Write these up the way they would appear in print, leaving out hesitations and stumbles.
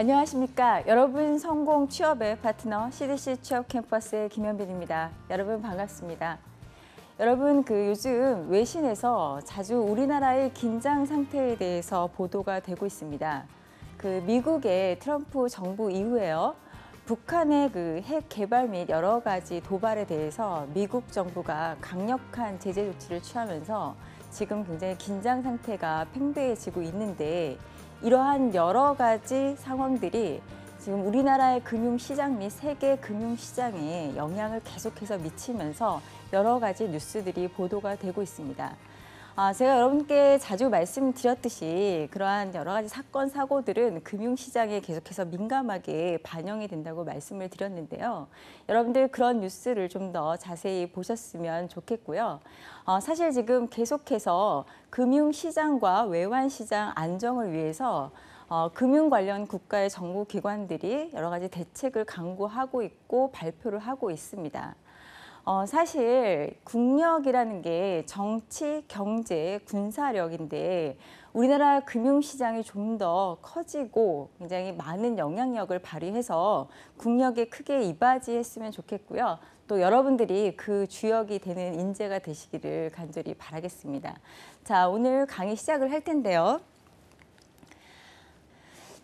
안녕하십니까. 여러분 성공 취업의 파트너 CDC 취업 캠퍼스의 김현빈입니다. 여러분 반갑습니다. 여러분 요즘 외신에서 자주 우리나라의 긴장 상태에 대해서 보도가 되고 있습니다. 미국의 트럼프 정부 이후에요. 북한의 핵 개발 및 여러 가지 도발에 대해서 미국 정부가 강력한 제재 조치를 취하면서 지금 굉장히 긴장 상태가 팽배해지고 있는데 이러한 여러 가지 상황들이 지금 우리나라의 금융시장 및 세계 금융시장에 영향을 계속해서 미치면서 여러 가지 뉴스들이 보도가 되고 있습니다. 제가 여러분께 자주 말씀드렸듯이 그러한 여러 가지 사건, 사고들은 금융시장에 계속해서 민감하게 반영이 된다고 말씀을 드렸는데요. 여러분들 그런 뉴스를 좀 더 자세히 보셨으면 좋겠고요. 사실 지금 계속해서 금융시장과 외환시장 안정을 위해서 금융 관련 국가의 정부기관들이 여러 가지 대책을 강구하고 있고 발표를 하고 있습니다. 사실 국력이라는 게 정치, 경제, 군사력인데 우리나라 금융시장이 좀 더 커지고 굉장히 많은 영향력을 발휘해서 국력에 크게 이바지했으면 좋겠고요. 또 여러분들이 그 주역이 되는 인재가 되시기를 간절히 바라겠습니다. 자, 오늘 강의 시작을 할 텐데요.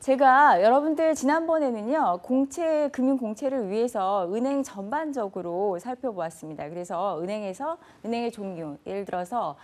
제가 여러분들 지난번에는요, 금융 공채를 위해서 은행 전반적으로 살펴보았습니다. 그래서 은행의 종류, 예를 들어서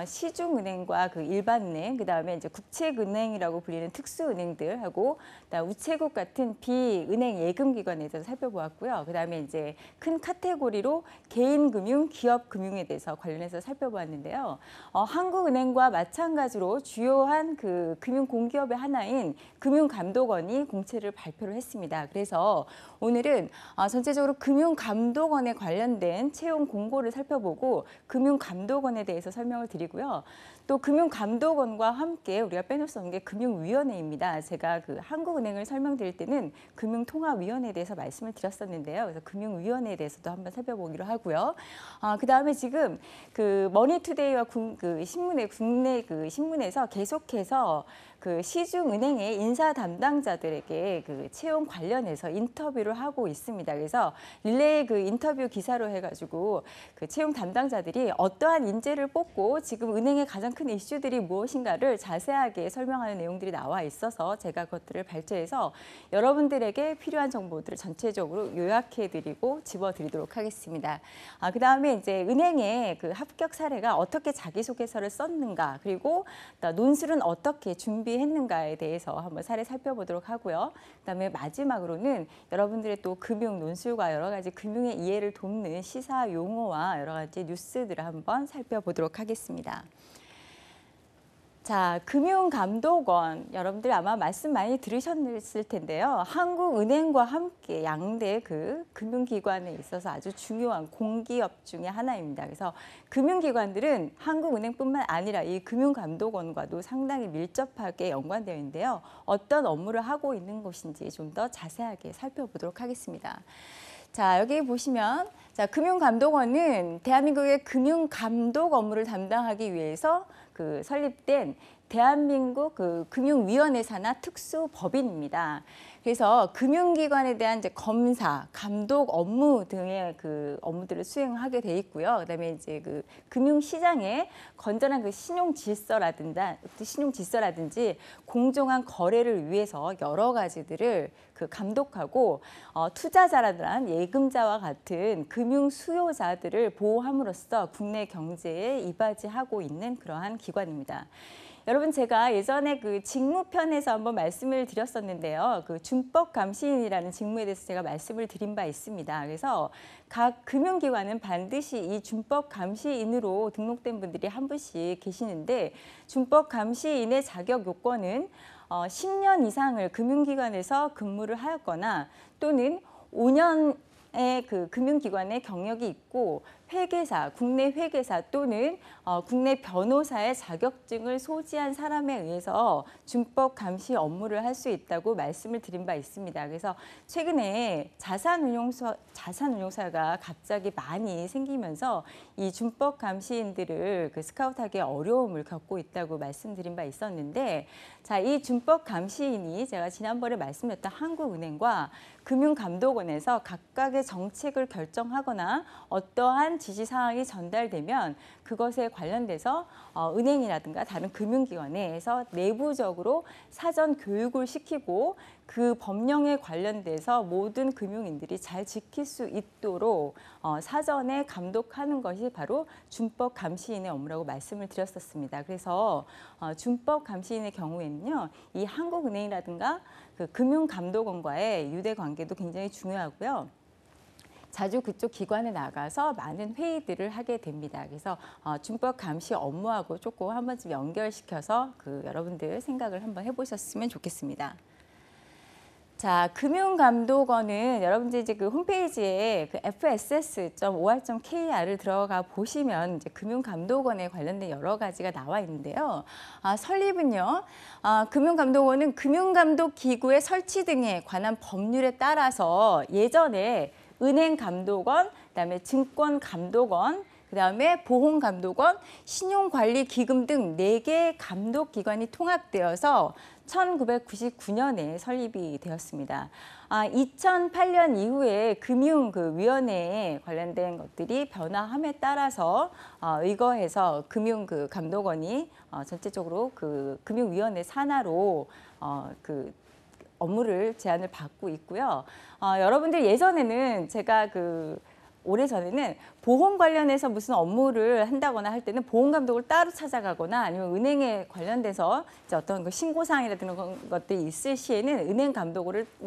시중은행과 일반은행, 그다음에 이제 국책은행이라고 불리는 특수은행들하고 그다음 우체국 같은 비은행 예금기관에 대해서 살펴보았고요. 그다음에 이제 큰 카테고리로 개인금융, 기업금융에 대해서 관련해서 살펴보았는데요. 한국은행과 마찬가지로 주요한 금융공기업의 하나인 금융감독원이 공채를 발표를 했습니다. 그래서 오늘은 전체적으로 금융감독원에 관련된 채용 공고를 살펴보고 금융감독원에 대해서 설명을 드리고요. 또 금융감독원과 함께 우리가 빼놓을 수 없는 게 금융위원회입니다. 제가 한국은행을 설명드릴 때는 금융통화위원회에 대해서 말씀을 드렸었는데요. 그래서 금융위원회에 대해서도 한번 살펴보기로 하고요. 그다음에 지금 머니투데이와 국내 신문에서 계속해서 시중은행의 인사 담당자들에게 채용 관련해서 인터뷰를 하고 있습니다. 그래서 릴레이 인터뷰 기사로 해가지고 채용 담당자들이 어떠한 인재를 뽑고 지금 은행의 가장 큰 이슈들이 무엇인가를 자세하게 설명하는 내용들이 나와 있어서 제가 그것들을 발췌해서 여러분들에게 필요한 정보들을 전체적으로 요약해드리고 집어드리도록 하겠습니다. 그다음에 이제 은행의 합격 사례가 어떻게 자기소개서를 썼는가, 그리고 논술은 어떻게 준비했는가에 대해서 한번 사례 살펴보도록 하고요. 그다음에 마지막으로는 여러분들의 또 금융 논술과 여러 가지 금융의 이해를 돕는 시사 용어와 여러 가지 뉴스들을 한번 살펴보도록 하겠습니다. 자, 금융감독원, 여러분들 아마 말씀 많이 들으셨을 텐데요. 한국은행과 함께 양대 금융기관에 있어서 아주 중요한 공기업 중에 하나입니다. 그래서 금융기관들은 한국은행뿐만 아니라 이 금융감독원과도 상당히 밀접하게 연관되어 있는데요. 어떤 업무를 하고 있는 곳인지 좀 더 자세하게 살펴보도록 하겠습니다. 자, 여기 보시면 금융감독원은 대한민국의 금융감독 업무를 담당하기 위해서 설립된 대한민국 금융위원회 산하 특수법인입니다. 그래서 금융기관에 대한 검사, 감독 업무 등의 업무들을 수행하게 돼 있고요. 그다음에 이제 금융시장의 건전한 신용 질서라든지 공정한 거래를 위해서 여러 가지들을 감독하고 투자자라든 예금자와 같은 금융 수요자들을 보호함으로써 국내 경제에 이바지하고 있는 그러한 기관입니다. 여러분, 제가 예전에 직무편에서 한번 말씀을 드렸었는데요. 준법감시인이라는 직무에 대해서 제가 말씀을 드린 바 있습니다. 그래서 각 금융기관은 반드시 이 준법감시인으로 등록된 분들이 한 분씩 계시는데, 준법감시인의 자격 요건은 10년 이상을 금융기관에서 근무를 하였거나 또는 5년의 금융기관의 경력이 있고 회계사, 국내 회계사 또는 국내 변호사의 자격증을 소지한 사람에 의해서 준법 감시 업무를 할 수 있다고 말씀을 드린 바 있습니다. 그래서 최근에 자산운용사가 갑자기 많이 생기면서 이 준법 감시인들을 스카우트하기 어려움을 겪고 있다고 말씀드린 바 있었는데, 자, 이 준법 감시인이 제가 지난번에 말씀드렸던 한국은행과 금융감독원에서 각각의 정책을 결정하거나 어떠한 지시사항이 전달되면 그것에 관련돼서 은행이라든가 다른 금융기관에서 내부적으로 사전 교육을 시키고 그 법령에 관련돼서 모든 금융인들이 잘 지킬 수 있도록 사전에 감독하는 것이 바로 준법 감시인의 업무라고 말씀을 드렸었습니다. 그래서 준법 감시인의 경우에는요, 이 한국은행이라든가 그 금융감독원과의 유대 관계도 굉장히 중요하고요. 자주 그쪽 기관에 나가서 많은 회의들을 하게 됩니다. 그래서 준법 감시 업무하고 조금 한 번쯤 연결시켜서 여러분들 생각을 한번 해보셨으면 좋겠습니다. 자, 금융감독원은 여러분들 이제 홈페이지에 fss.or.kr을 들어가 보시면 이제 금융감독원에 관련된 여러 가지가 나와 있는데요. 설립은요, 금융감독원은 금융감독기구의 설치 등에 관한 법률에 따라서 예전에 은행감독원, 그다음에 증권감독원, 그다음에 보험감독원, 신용관리기금 등 4개의 감독기관이 통합되어서 1999년에 설립이 되었습니다. 2008년 이후에 금융위원회에 관련된 것들이 변화함에 따라서 의거해서 금융감독원이 전체적으로 금융위원회 산하로 업무를 제안을 받고 있고요. 여러분들 예전에는 제가 오래전에는 보험 관련해서 무슨 업무를 한다거나 할 때는 보험감독을 따로 찾아가거나 아니면 은행에 관련돼서 이제 어떤 신고사항이라든가 그런 것들이 있을 시에는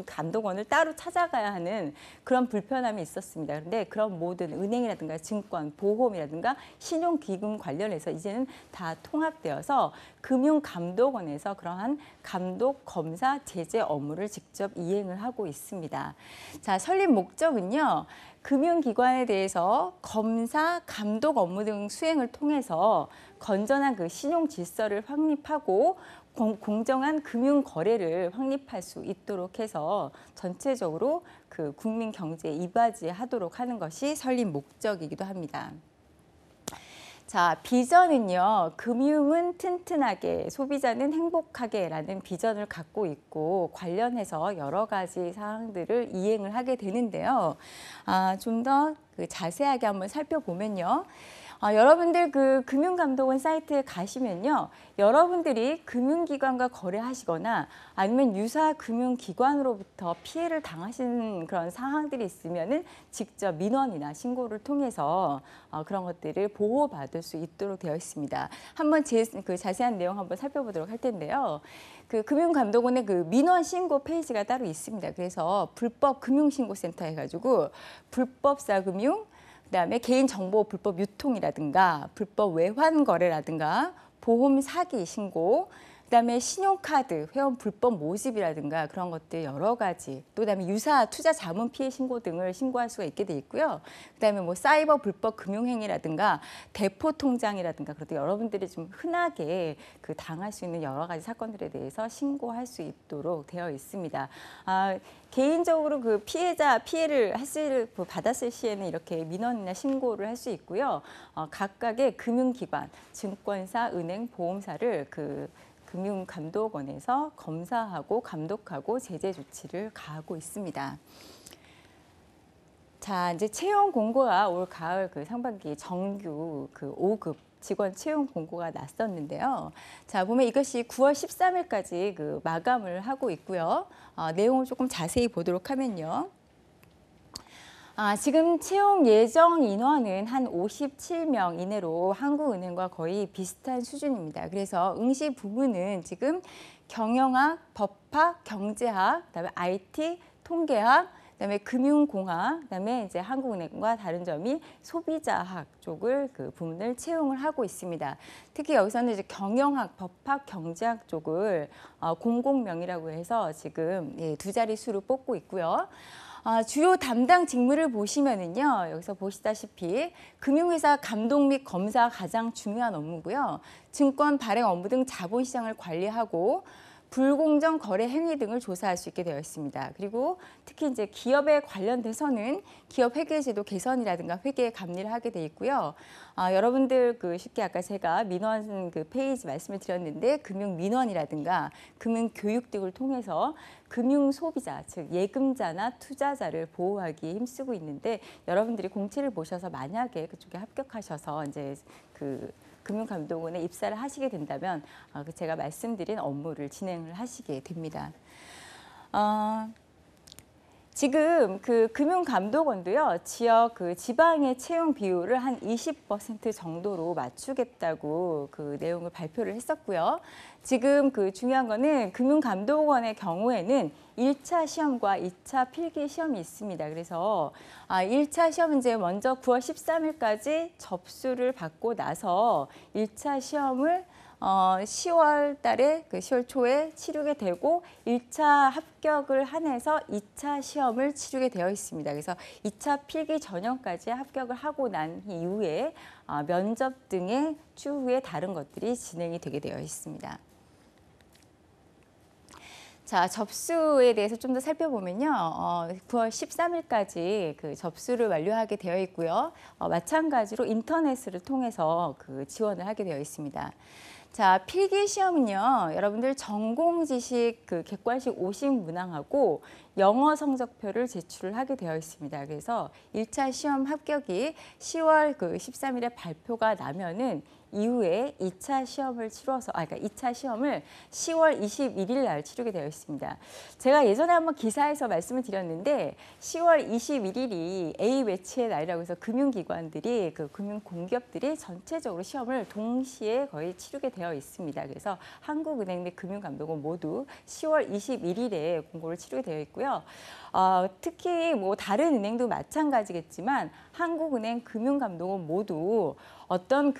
감독원을 따로 찾아가야 하는 그런 불편함이 있었습니다. 그런데 그런 모든 은행이라든가 증권, 보험이라든가 신용기금 관련해서 이제는 다 통합되어서 금융감독원에서 그러한 감독, 검사, 제재 업무를 직접 이행을 하고 있습니다. 자, 설립 목적은요, 금융기관에 대해서 검사, 감독 업무 등 수행을 통해서 건전한 신용 질서를 확립하고 공정한 금융 거래를 확립할 수 있도록 해서 전체적으로 국민 경제에 이바지하도록 하는 것이 설립 목적이기도 합니다. 자, 비전은요, 금융은 튼튼하게, 소비자는 행복하게라는 비전을 갖고 있고 관련해서 여러 가지 사항들을 이행을 하게 되는데요. 좀 더 자세하게 한번 살펴보면요. 여러분들 금융감독원 사이트에 가시면요, 여러분들이 금융기관과 거래하시거나 아니면 유사 금융기관으로부터 피해를 당하신 그런 사항들이 있으면은 직접 민원이나 신고를 통해서 그런 것들을 보호받을 수 있도록 되어 있습니다. 한번 자세한 내용 한번 살펴보도록 할 텐데요. 금융감독원의 민원 신고 페이지가 따로 있습니다. 그래서 불법 금융신고센터 해가지고 불법 사금융, 그다음에 개인정보 불법 유통이라든가 불법 외환 거래라든가 보험 사기 신고, 그다음에 신용카드 회원 불법 모집이라든가 그런 것들 여러 가지, 또 그다음에 유사 투자 자문 피해 신고 등을 신고할 수가 있게 돼 있고요. 그다음에 사이버 불법 금융행위라든가 대포 통장이라든가 그것도 여러분들이 좀 흔하게 당할 수 있는 여러 가지 사건들에 대해서 신고할 수 있도록 되어 있습니다. 개인적으로 피해를 받았을 시에는 이렇게 민원이나 신고를 할 수 있고요. 각각의 금융기관, 증권사, 은행, 보험사를 금융감독원에서 검사하고 감독하고 제재 조치를 가하고 있습니다. 자, 이제 채용 공고가 올 가을 상반기 정규 5급 직원 채용 공고가 났었는데요. 자, 보면 이것이 9월 13일까지 마감을 하고 있고요. 내용을 조금 자세히 보도록 하면요. 지금 채용 예정 인원은 한 57명 이내로 한국은행과 거의 비슷한 수준입니다. 그래서 응시 부문은 지금 경영학, 법학, 경제학, 그다음에 IT, 통계학, 그다음에 금융공학, 그다음에 이제 한국은행과 다른 점이 소비자학 쪽을 부문을 채용을 하고 있습니다. 특히 여기서는 이제 경영학, 법학, 경제학 쪽을 공공명이라고 해서 지금 2자리 수로 뽑고 있고요. 주요 담당 직무를 보시면은요, 여기서 보시다시피 금융회사 감독 및 검사 가장 중요한 업무고요. 증권 발행 업무 등 자본시장을 관리하고 불공정 거래 행위 등을 조사할 수 있게 되어 있습니다. 그리고 특히 이제 기업에 관련돼서는 기업 회계제도 개선이라든가 회계 감리를 하게 돼 있고요. 여러분들 쉽게 아까 제가 민원 페이지 말씀을 드렸는데 금융 민원이라든가 금융 교육 등을 통해서 금융 소비자, 즉 예금자나 투자자를 보호하기 힘쓰고 있는데 여러분들이 공채를 보셔서 만약에 그쪽에 합격하셔서 이제 금융감독원에 입사를 하시게 된다면 제가 말씀드린 업무를 진행을 하시게 됩니다. 지금 금융감독원도요, 지역 지방의 채용 비율을 한 20% 정도로 맞추겠다고 내용을 발표를 했었고요. 지금 중요한 거는 금융감독원의 경우에는 1차 시험과 2차 필기 시험이 있습니다. 그래서 1차 시험은 이제 먼저 9월 13일까지 접수를 받고 나서 1차 시험을 10월 달에 10월 초에 치르게 되고 1차 합격을 한해서 2차 시험을 치르게 되어 있습니다. 그래서 2차 필기 전형까지 합격을 하고 난 이후에 면접 등의 추후에 다른 것들이 진행이 되게 되어 있습니다. 자, 접수에 대해서 좀 더 살펴보면요. 9월 13일까지 접수를 완료하게 되어 있고요. 마찬가지로 인터넷을 통해서 지원을 하게 되어 있습니다. 자, 필기 시험은요, 여러분들 전공 지식 객관식 50 문항하고 영어 성적표를 제출을 하게 되어 있습니다. 그래서 1차 시험 합격이 10월 13일에 발표가 나면은 이후에 2차 시험을 치러서, 그러니까 2차 시험을 10월 21일 날 치르게 되어 있습니다. 제가 예전에 한번 기사에서 말씀을 드렸는데 10월 21일이 A매치의 날이라고 해서 금융기관들이, 금융공기업들이 전체적으로 시험을 동시에 거의 치르게 되어 있습니다. 그래서 한국은행 및 금융감독원 모두 10월 21일에 공고를 치르게 되어 있고요. 특히 다른 은행도 마찬가지겠지만 한국은행, 금융감독원 모두 어떤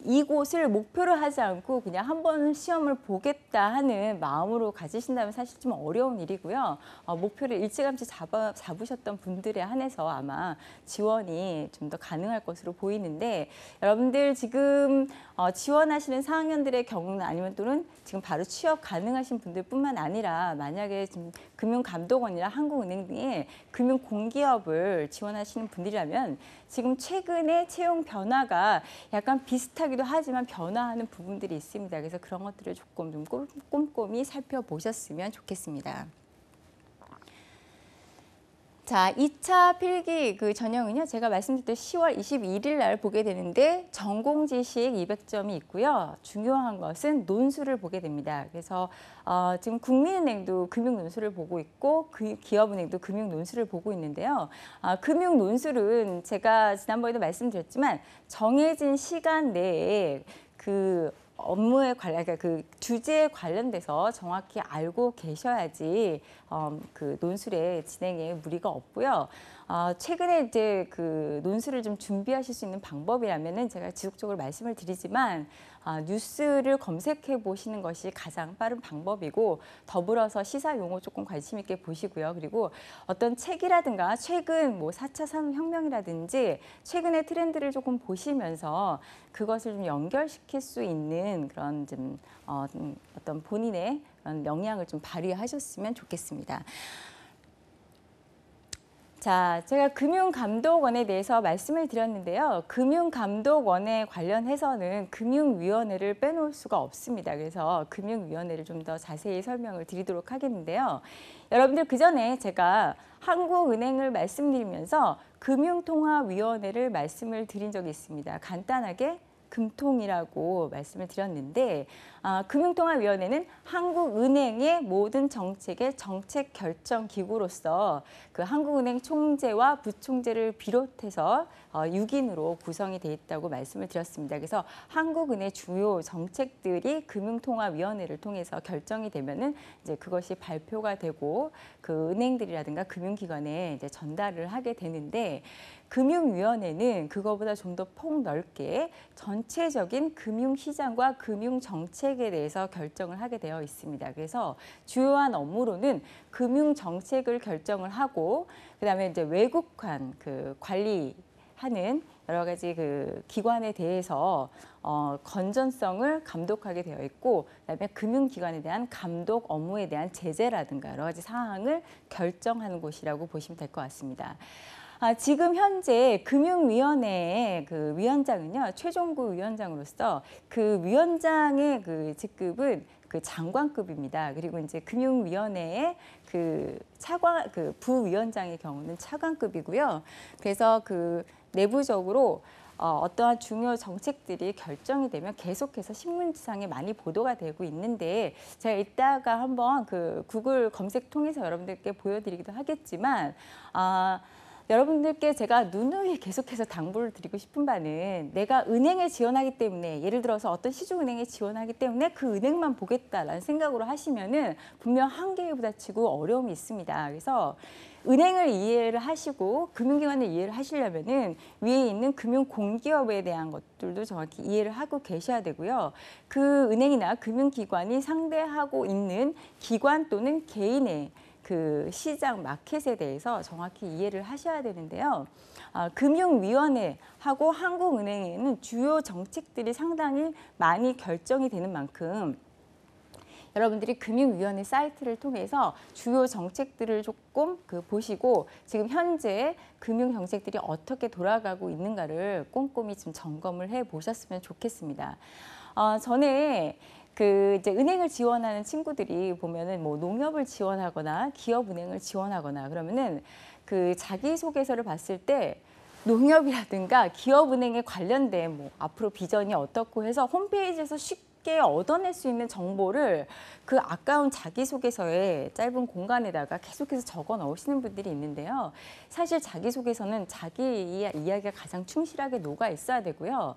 이곳을 목표로 하지 않고 그냥 한번 시험을 보겠다 하는 마음으로 가지신다면 사실 좀 어려운 일이고요. 목표를 일찌감치 잡으셨던 분들에 한해서 아마 지원이 좀 더 가능할 것으로 보이는데 여러분들 지금 지원하시는 4학년들의 경우는 아니면 또는 지금 바로 취업 가능하신 분들뿐만 아니라 만약에 지금 금융감독원이나 한국은행 등의 금융공기업을 지원하시는 분들이라면 지금 최근에 채용 변화가 약간 비슷하기도 하지만 변화하는 부분들이 있습니다. 그래서 그런 것들을 조금 좀 꼼꼼히 살펴보셨으면 좋겠습니다. 자, 2차 필기 전형은요, 제가 말씀드렸던 10월 21일 날 보게 되는데 전공 지식 200점이 있고요. 중요한 것은 논술을 보게 됩니다. 그래서 지금 국민은행도 금융 논술을 보고 있고 기업은행도 금융 논술을 보고 있는데요. 금융 논술은 제가 지난번에도 말씀드렸지만 정해진 시간 내에 업무에 그러니까 주제에 관련돼서 정확히 알고 계셔야지 논술의 진행에 무리가 없고요. 최근에 이제 논술을 좀 준비하실 수 있는 방법이라면은 제가 지속적으로 말씀을 드리지만 뉴스를 검색해 보시는 것이 가장 빠른 방법이고 더불어서 시사 용어 조금 관심 있게 보시고요. 그리고 어떤 책이라든가 최근 4차 산업혁명이라든지 최근의 트렌드를 조금 보시면서 그것을 좀 연결시킬 수 있는 그런 좀 어떤 본인의 그런 역량을 좀 발휘하셨으면 좋겠습니다. 자, 제가 금융감독원에 대해서 말씀을 드렸는데요. 금융감독원에 관련해서는 금융위원회를 빼놓을 수가 없습니다. 그래서 금융위원회를 좀 더 자세히 설명을 드리도록 하겠는데요. 여러분들 그전에 제가 한국은행을 말씀드리면서 금융통화위원회를 말씀을 드린 적이 있습니다. 간단하게 금통이라고 말씀을 드렸는데 금융통화위원회는 한국은행의 모든 정책의 정책 결정 기구로서 한국은행 총재와 부총재를 비롯해서 6인으로 구성이 돼 있다고 말씀을 드렸습니다. 그래서 한국은행 주요 정책들이 금융통화위원회를 통해서 결정이 되면은 이제 그것이 발표가 되고 은행들이라든가 금융기관에 이제 전달을 하게 되는데 금융위원회는 그거보다 좀 더 폭넓게 전체적인 금융시장과 금융정책에 대해서 결정을 하게 되어 있습니다. 그래서 주요한 업무로는 금융정책을 결정을 하고 그다음에 이제 외국환 그 관리하는 여러 가지 그 기관에 대해서 건전성을 감독하게 되어 있고 그다음에 금융기관에 대한 감독 업무에 대한 제재라든가 여러 가지 사항을 결정하는 곳이라고 보시면 될 것 같습니다. 지금 현재 금융위원회의 그 위원장은요 최종구 위원장으로서 그 위원장의 그 직급은 그 장관급입니다. 그리고 이제 금융위원회의 그 차관 그 부위원장의 경우는 차관급이고요. 그래서 그 내부적으로 어떠한 중요 정책들이 결정이 되면 계속해서 신문상에 많이 보도가 되고 있는데 제가 이따가 한번 그 구글 검색 통해서 여러분들께 보여드리기도 하겠지만 여러분들께 제가 누누이 계속해서 당부를 드리고 싶은 바는 내가 은행에 지원하기 때문에 예를 들어서 어떤 시중은행에 지원하기 때문에 그 은행만 보겠다라는 생각으로 하시면은 분명 한계에 부딪히고 어려움이 있습니다. 그래서 은행을 이해를 하시고 금융기관을 이해를 하시려면은 위에 있는 금융공기업에 대한 것들도 정확히 이해를 하고 계셔야 되고요. 그 은행이나 금융기관이 상대하고 있는 기관 또는 개인의 그 시장 마켓에 대해서 정확히 이해를 하셔야 되는데요. 금융위원회하고 한국은행에는 주요 정책들이 상당히 많이 결정이 되는 만큼 여러분들이 금융위원회 사이트를 통해서 주요 정책들을 조금 보시고 지금 현재 금융 정책들이 어떻게 돌아가고 있는가를 꼼꼼히 좀 점검을 해 보셨으면 좋겠습니다. 전에 이제 은행을 지원하는 친구들이 보면은 뭐 농협을 지원하거나 기업은행을 지원하거나 그러면은 그 자기소개서를 봤을 때 농협이라든가 기업은행에 관련된 뭐 앞으로 비전이 어떻고 해서 홈페이지에서 쉽게 얻어낼 수 있는 정보를 그 아까운 자기소개서에 짧은 공간에다가 계속해서 적어 넣으시는 분들이 있는데요. 사실 자기소개서는 자기 이야기가 가장 충실하게 녹아 있어야 되고요.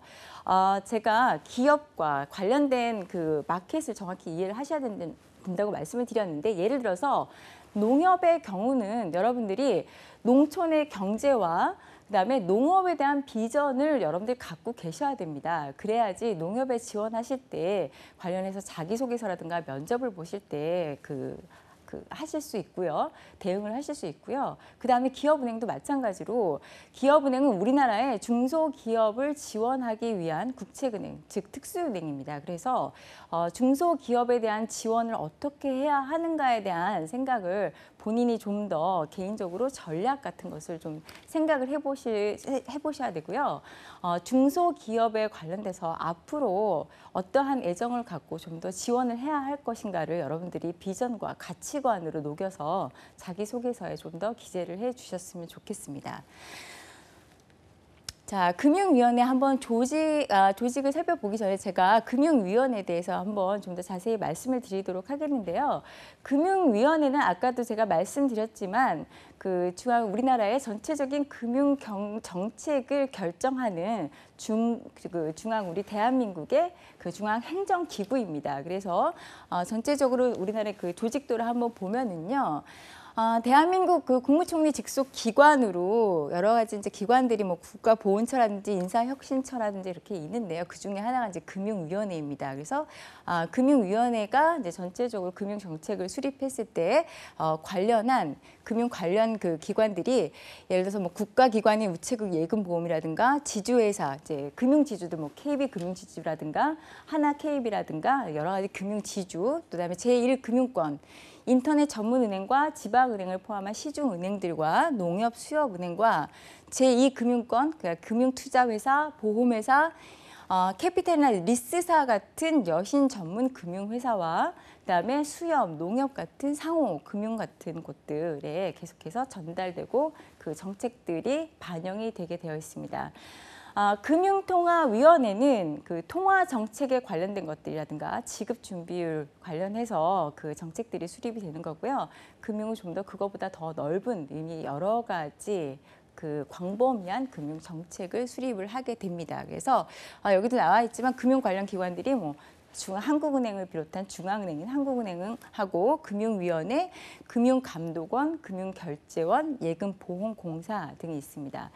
제가 기업과 관련된 그 마켓을 정확히 이해를 하셔야 된다고 말씀을 드렸는데 예를 들어서 농협의 경우는 여러분들이 농촌의 경제와 그다음에 농업에 대한 비전을 여러분들이 갖고 계셔야 됩니다. 그래야지 농협에 지원하실 때 관련해서 자기소개서라든가 면접을 보실 때 하실 수 있고요. 대응을 하실 수 있고요. 그다음에 기업은행도 마찬가지로 기업은행은 우리나라의 중소기업을 지원하기 위한 국책은행, 즉 특수은행입니다. 그래서 중소기업에 대한 지원을 어떻게 해야 하는가에 대한 생각을 본인이 좀 더 개인적으로 전략 같은 것을 좀 생각을 해보셔야 되고요. 중소기업에 관련돼서 앞으로 어떠한 애정을 갖고 좀 더 지원을 해야 할 것인가를 여러분들이 비전과 가치관으로 녹여서 자기소개서에 좀 더 기재를 해주셨으면 좋겠습니다. 자, 금융위원회 한번 조직을 살펴보기 전에 제가 금융위원회에 대해서 한번 좀 더 자세히 말씀을 드리도록 하겠는데요. 금융위원회는 아까도 제가 말씀드렸지만 우리나라의 전체적인 금융 정책을 결정하는 우리 대한민국의 중앙행정기구입니다. 그래서 전체적으로 우리나라의 그 조직도를 한번 보면은요. 대한민국 국무총리 직속 기관으로 여러 가지 이제 기관들이 뭐 국가보훈처라든지 인사혁신처라든지 이렇게 있는데요. 그 중에 하나가 이제 금융위원회입니다. 그래서 금융위원회가 이제 전체적으로 금융 정책을 수립했을 때 관련한 금융 관련 그 기관들이 예를 들어서 뭐 국가기관인 우체국 예금보험이라든가 지주회사 이제 금융지주도 뭐 KB금융지주라든가 하나KB라든가 여러 가지 금융지주 그다음에 제1금융권 인터넷 전문은행과 지방은행을 포함한 시중은행들과 농협수협은행과 제2금융권, 그러니까 금융투자회사, 보험회사, 캐피탈이나 리스사 같은 여신 전문 금융회사와 그다음에 수협, 농협 같은 상호, 금융 같은 곳들에 계속해서 전달되고 그 정책들이 반영이 되게 되어 있습니다. 금융통화위원회는 그 통화 정책에 관련된 것들이라든가 지급 준비율 관련해서 그 정책들이 수립이 되는 거고요. 금융은 좀 더 그거보다 더 넓은 의미 여러 가지 그 광범위한 금융 정책을 수립을 하게 됩니다. 그래서 여기도 나와 있지만 금융 관련 기관들이 뭐 한국은행을 비롯한 중앙은행인 한국은행하고 금융위원회, 금융감독원, 금융결제원, 예금보험공사 등이 있습니다.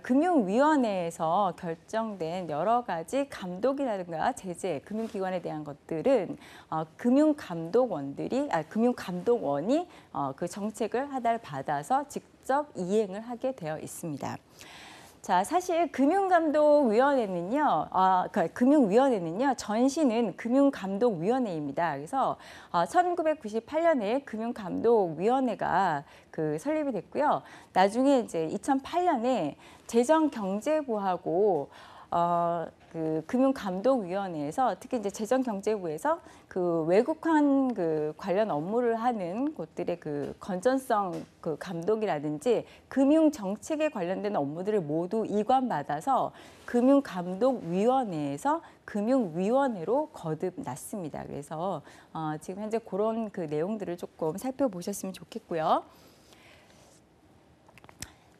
금융위원회에서 결정된 여러 가지 감독이라든가 제재, 금융기관에 대한 것들은 금융감독원이 그 정책을 하달 받아서 직접 이행을 하게 되어 있습니다. 자, 사실 금융감독위원회는요, 전시는 금융감독위원회입니다. 그래서 1998년에 금융감독위원회가 설립이 됐고요. 나중에 이제 2008년에 재정경제부하고 금융감독위원회에서 특히 이제 재정경제부에서 외국환 관련 업무를 하는 곳들의 건전성 감독이라든지 금융 정책에 관련된 업무들을 모두 이관받아서 금융감독위원회에서 금융위원회로 거듭났습니다. 그래서 지금 현재 그런 내용들을 조금 살펴보셨으면 좋겠고요.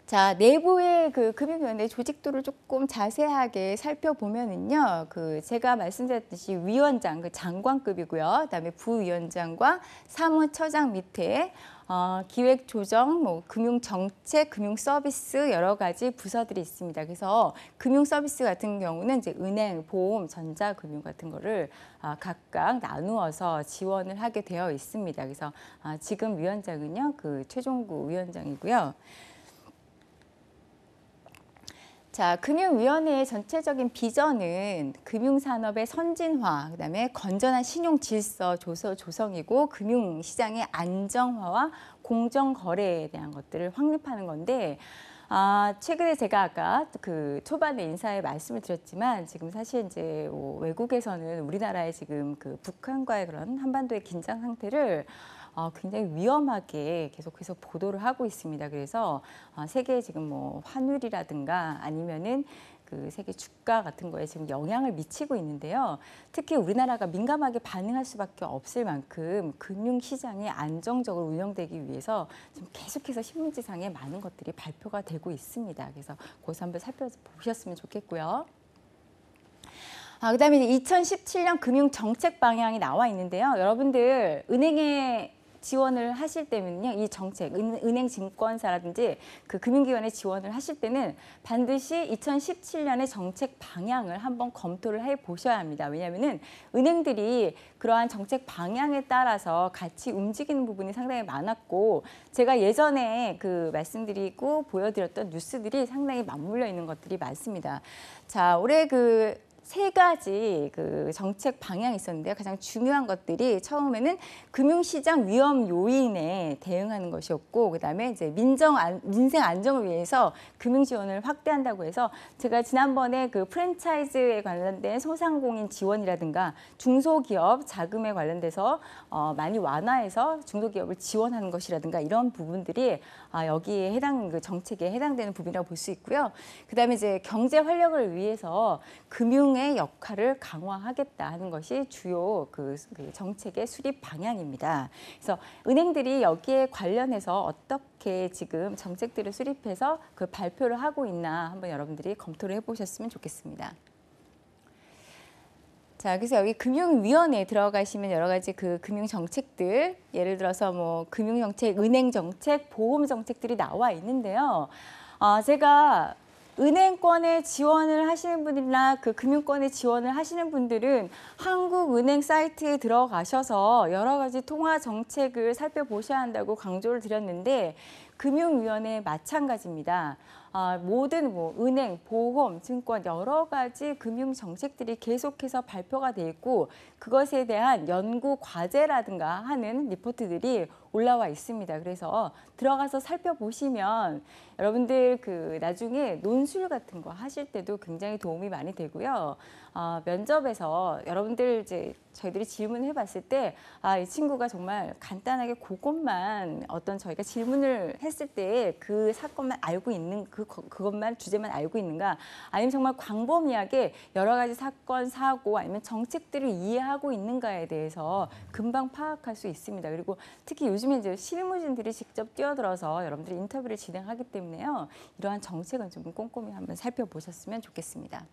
자, 내부의 금융위원회 조직도를 조금 자세하게 살펴보면은요, 제가 말씀드렸듯이 위원장, 장관급이고요. 그다음에 부위원장과 사무처장 밑에 기획조정, 금융정책, 금융서비스 여러 가지 부서들이 있습니다. 그래서 금융서비스 같은 경우는 이제 은행, 보험, 전자금융 같은 거를 각각 나누어서 지원을 하게 되어 있습니다. 그래서 지금 위원장은요, 최종구 위원장이고요. 자, 금융위원회의 전체적인 비전은 금융산업의 선진화, 그다음에 건전한 신용 질서 조성이고 금융시장의 안정화와 공정거래에 대한 것들을 확립하는 건데 최근에 제가 아까 초반에 인사에 말씀을 드렸지만 지금 사실 이제 외국에서는 우리나라의 지금 북한과의 그런 한반도의 긴장 상태를 굉장히 위험하게 계속해서 보도를 하고 있습니다. 그래서 세계 지금 환율이라든가 아니면은 세계 주가 같은 거에 지금 영향을 미치고 있는데요. 특히 우리나라가 민감하게 반응할 수밖에 없을 만큼 금융시장이 안정적으로 운영되기 위해서 지금 계속해서 신문지상에 많은 것들이 발표가 되고 있습니다. 그래서 그것을 한번 살펴보셨으면 좋겠고요. 그다음에 2017년 금융정책 방향이 나와 있는데요. 여러분들 은행에 지원을 하실 때면요, 이 정책, 은행 증권사라든지 금융기관에 지원을 하실 때는 반드시 2017년의 정책 방향을 한번 검토를 해 보셔야 합니다. 왜냐하면은 은행들이 그러한 정책 방향에 따라서 같이 움직이는 부분이 상당히 많았고, 제가 예전에 말씀드리고 보여드렸던 뉴스들이 상당히 맞물려 있는 것들이 많습니다. 자, 올해 세 가지 정책 방향이 있었는데요. 가장 중요한 것들이 처음에는 금융시장 위험 요인에 대응하는 것이었고, 그다음에 이제 민생 안정을 위해서 금융 지원을 확대한다고 해서 제가 지난번에 프랜차이즈에 관련된 소상공인 지원이라든가 중소기업 자금에 관련돼서 많이 완화해서 중소기업을 지원하는 것이라든가 이런 부분들이 여기에 정책에 해당되는 부분이라고 볼 수 있고요. 그다음에 이제 경제 활력을 위해서 금융의 역할을 강화하겠다 하는 것이 주요 정책의 수립 방향입니다. 그래서 은행들이 여기에 관련해서 어떻게 지금 정책들을 수립해서 발표를 하고 있나 한번 여러분들이 검토를 해보셨으면 좋겠습니다. 자, 그래서 여기 금융위원회에 들어가시면 여러 가지 금융정책들, 예를 들어서 금융정책, 은행정책, 보험정책들이 나와 있는데요. 제가 은행권에 지원을 하시는 분이나 금융권에 지원을 하시는 분들은 한국은행 사이트에 들어가셔서 여러 가지 통화 정책을 살펴보셔야 한다고 강조를 드렸는데, 금융위원회 마찬가지입니다. 모든 은행, 보험, 증권 여러 가지 금융 정책들이 계속해서 발표가 돼 있고, 그것에 대한 연구 과제라든가 하는 리포트들이 올라와 있습니다. 그래서 들어가서 살펴보시면 여러분들 나중에 논술 같은 거 하실 때도 굉장히 도움이 많이 되고요. 면접에서 여러분들 이제 저희들이 질문을 해봤을 때 이 친구가 정말 간단하게 그것만 저희가 질문을 했을 때 그 사건만 알고 있는 그것만 주제만 알고 있는가, 아니면 정말 광범위하게 여러 가지 사건, 사고 아니면 정책들을 이해하고 있는가에 대해서 금방 파악할 수 있습니다. 그리고 특히 요즘에 이제 실무진들이 직접 뛰어들어서 여러분들이 인터뷰를 진행하기 때문에요. 이러한 정책은 좀 꼼꼼히 한번 살펴보셨으면 좋겠습니다.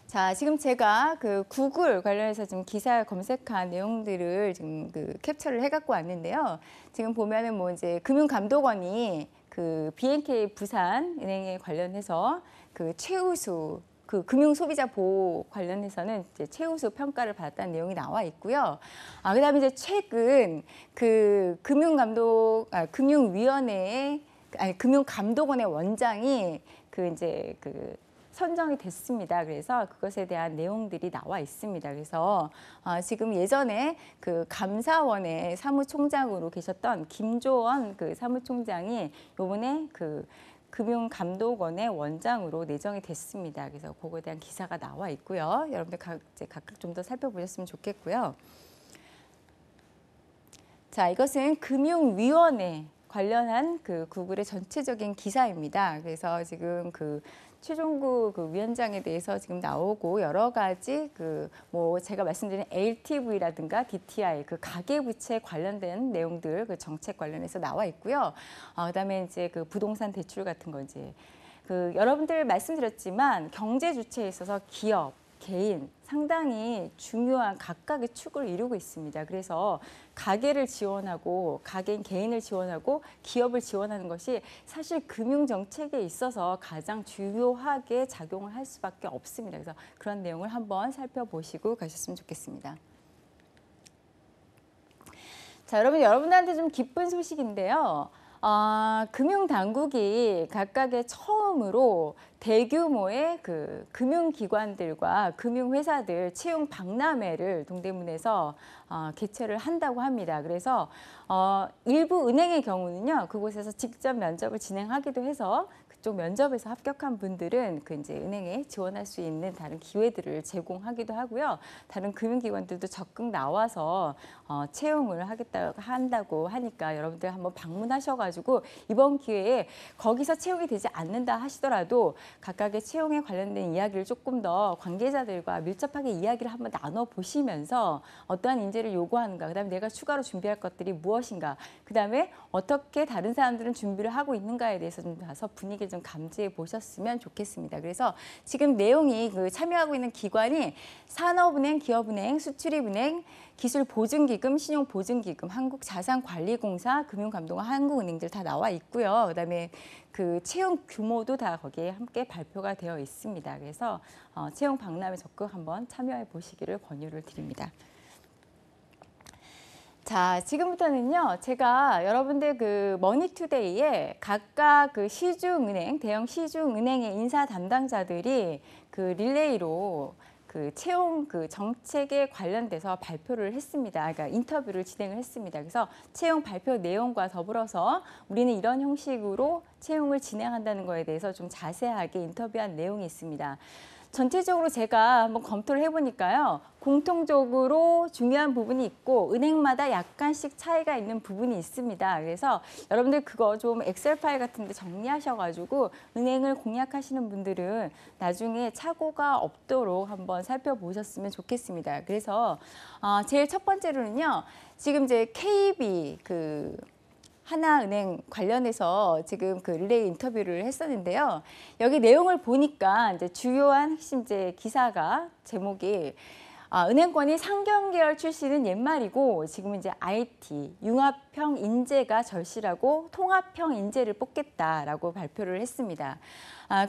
자, 지금 제가 그 구글 관련해서 지금 기사 검색한 내용들을 지금 그 캡처를 해갖고 왔는데요. 지금 보면은 뭐 이제 금융감독원이 그 BNK 부산은행에 관련해서 그 최우수 그 금융소비자 보호 관련해서는 이제 최우수 평가를 받았다는 내용이 나와 있고요. 그다음에 이제 최근 그 금융감독원의 원장이 그 이제 그 선정이 됐습니다. 그래서 그것에 대한 내용들이 나와 있습니다. 그래서 지금 예전에 그 감사원의 사무총장으로 계셨던 김조원 그 사무총장이 요번에 그 금융감독원의 원장으로 내정이 됐습니다. 그래서 그거에 대한 기사가 나와 있고요. 여러분들 각각 좀 더 살펴보셨으면 좋겠고요. 자, 이것은 금융위원회 관련한 그 구글의 전체적인 기사입니다. 그래서 지금 그 최종구 그 위원장에 대해서 지금 나오고 여러 가지 그 뭐 제가 말씀드린 LTV라든가 DTI 그 가계부채 관련된 내용들 그 정책 관련해서 나와 있고요. 그다음에 이제 그 부동산 대출 같은 거 이제 그 여러분들 말씀드렸지만 경제 주체에 있어서 기업 개인 상당히 중요한 각각의 축을 이루고 있습니다. 그래서 가계를 지원하고 가계인 개인을 지원하고 기업을 지원하는 것이 사실 금융정책에 있어서 가장 중요하게 작용을 할 수밖에 없습니다. 그래서 그런 내용을 한번 살펴보시고 가셨으면 좋겠습니다. 자, 여러분들한테 좀 기쁜 소식인데요. 금융당국이 각각의 처음으로 대규모의 그 금융기관들과 금융회사들 채용 박람회를 동대문에서 개최를 한다고 합니다. 그래서 일부 은행의 경우는요, 그곳에서 직접 면접을 진행하기도 해서 그쪽 면접에서 합격한 분들은 그 이제 은행에 지원할 수 있는 다른 기회들을 제공하기도 하고요. 다른 금융기관들도 적극 나와서 채용을 한다고 하니까 여러분들 한번 방문하셔가지고 이번 기회에 거기서 채용이 되지 않는다 하시더라도 각각의 채용에 관련된 이야기를 조금 더 관계자들과 밀접하게 이야기를 한번 나눠보시면서 어떠한 인재를 요구하는가, 그다음에 내가 추가로 준비할 것들이 무엇인가, 그다음에 어떻게 다른 사람들은 준비를 하고 있는가에 대해서 좀 봐서 분위기를 좀 감지해 보셨으면 좋겠습니다. 그래서 지금 내용이 그 참여하고 있는 기관이 산업은행, 기업은행, 수출입은행, 기술보증기금, 신용보증기금, 한국자산관리공사, 금융감독원, 한국은행들 다 나와 있고요. 그다음에 그 채용 규모도 다 거기에 함께 발표가 되어 있습니다. 그래서 채용 박람회 적극 한번 참여해 보시기를 권유를 드립니다. 자, 지금부터는요, 제가 여러분들 그 머니투데이에 각각 그 시중은행, 대형 시중은행의 인사 담당자들이 그 릴레이로 그 채용 그 정책에 관련돼서 발표를 했습니다. 그러니까 인터뷰를 진행을 했습니다. 그래서 채용 발표 내용과 더불어서 우리는 이런 형식으로 채용을 진행한다는 거에 대해서 좀 자세하게 인터뷰한 내용이 있습니다. 전체적으로 제가 한번 검토를 해보니까요. 공통적으로 중요한 부분이 있고 은행마다 약간씩 차이가 있는 부분이 있습니다. 그래서 여러분들 그거 좀 엑셀 파일 같은 데 정리하셔가지고 은행을 공략하시는 분들은 나중에 착오가 없도록 한번 살펴보셨으면 좋겠습니다. 그래서 제일 첫 번째로는요. 지금 이제 KB 하나은행 관련해서 지금 그 릴레이 인터뷰를 했었는데요. 여기 내용을 보니까 이제 주요한 핵심 이제 기사가 제목이 은행권이 상경계열 출신은 옛말이고 지금은 이제 IT, 융합형 인재가 절실하고 통합형 인재를 뽑겠다라고 발표를 했습니다.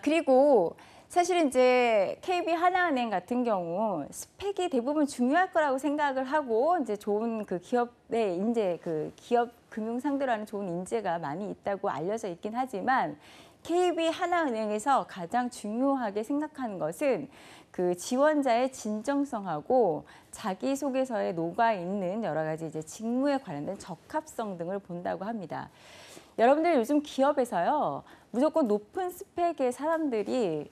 그리고 사실 이제 KB 하나은행 같은 경우 스펙이 대부분 중요할 거라고 생각을 하고 이제 좋은 그 기업의 인재, 그 기업 금융 상대로 하는 좋은 인재가 많이 있다고 알려져 있긴 하지만 KB 하나은행에서 가장 중요하게 생각하는 것은 그 지원자의 진정성하고 자기소개서에 녹아 있는 여러 가지 이제 직무에 관련된 적합성 등을 본다고 합니다. 여러분들 요즘 기업에서요 무조건 높은 스펙의 사람들이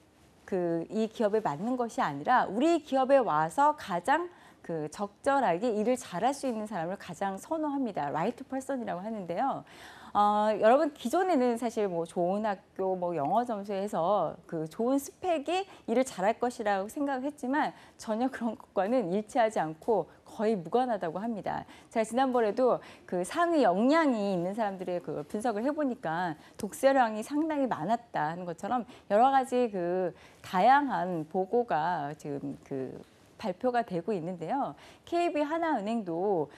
이 기업에 맞는 것이 아니라 우리 기업에 와서 가장 그 적절하게 일을 잘할 수 있는 사람을 가장 선호합니다. 라이트 퍼슨이라고 하는데요. 여러분 기존에는 사실 뭐 좋은 학교, 뭐 영어 점수에서 그 좋은 스펙이 일을 잘할 것이라고 생각을 했지만 전혀 그런 것과는 일치하지 않고 거의 무관하다고 합니다. 제가 지난번에도 그 상위 역량이 있는 사람들의 그 분석을 해보니까 독서량이 상당히 많았다 하는 것처럼 여러 가지 그 다양한 보고가 지금 그 발표가 되고 있는데요. KB하나은행도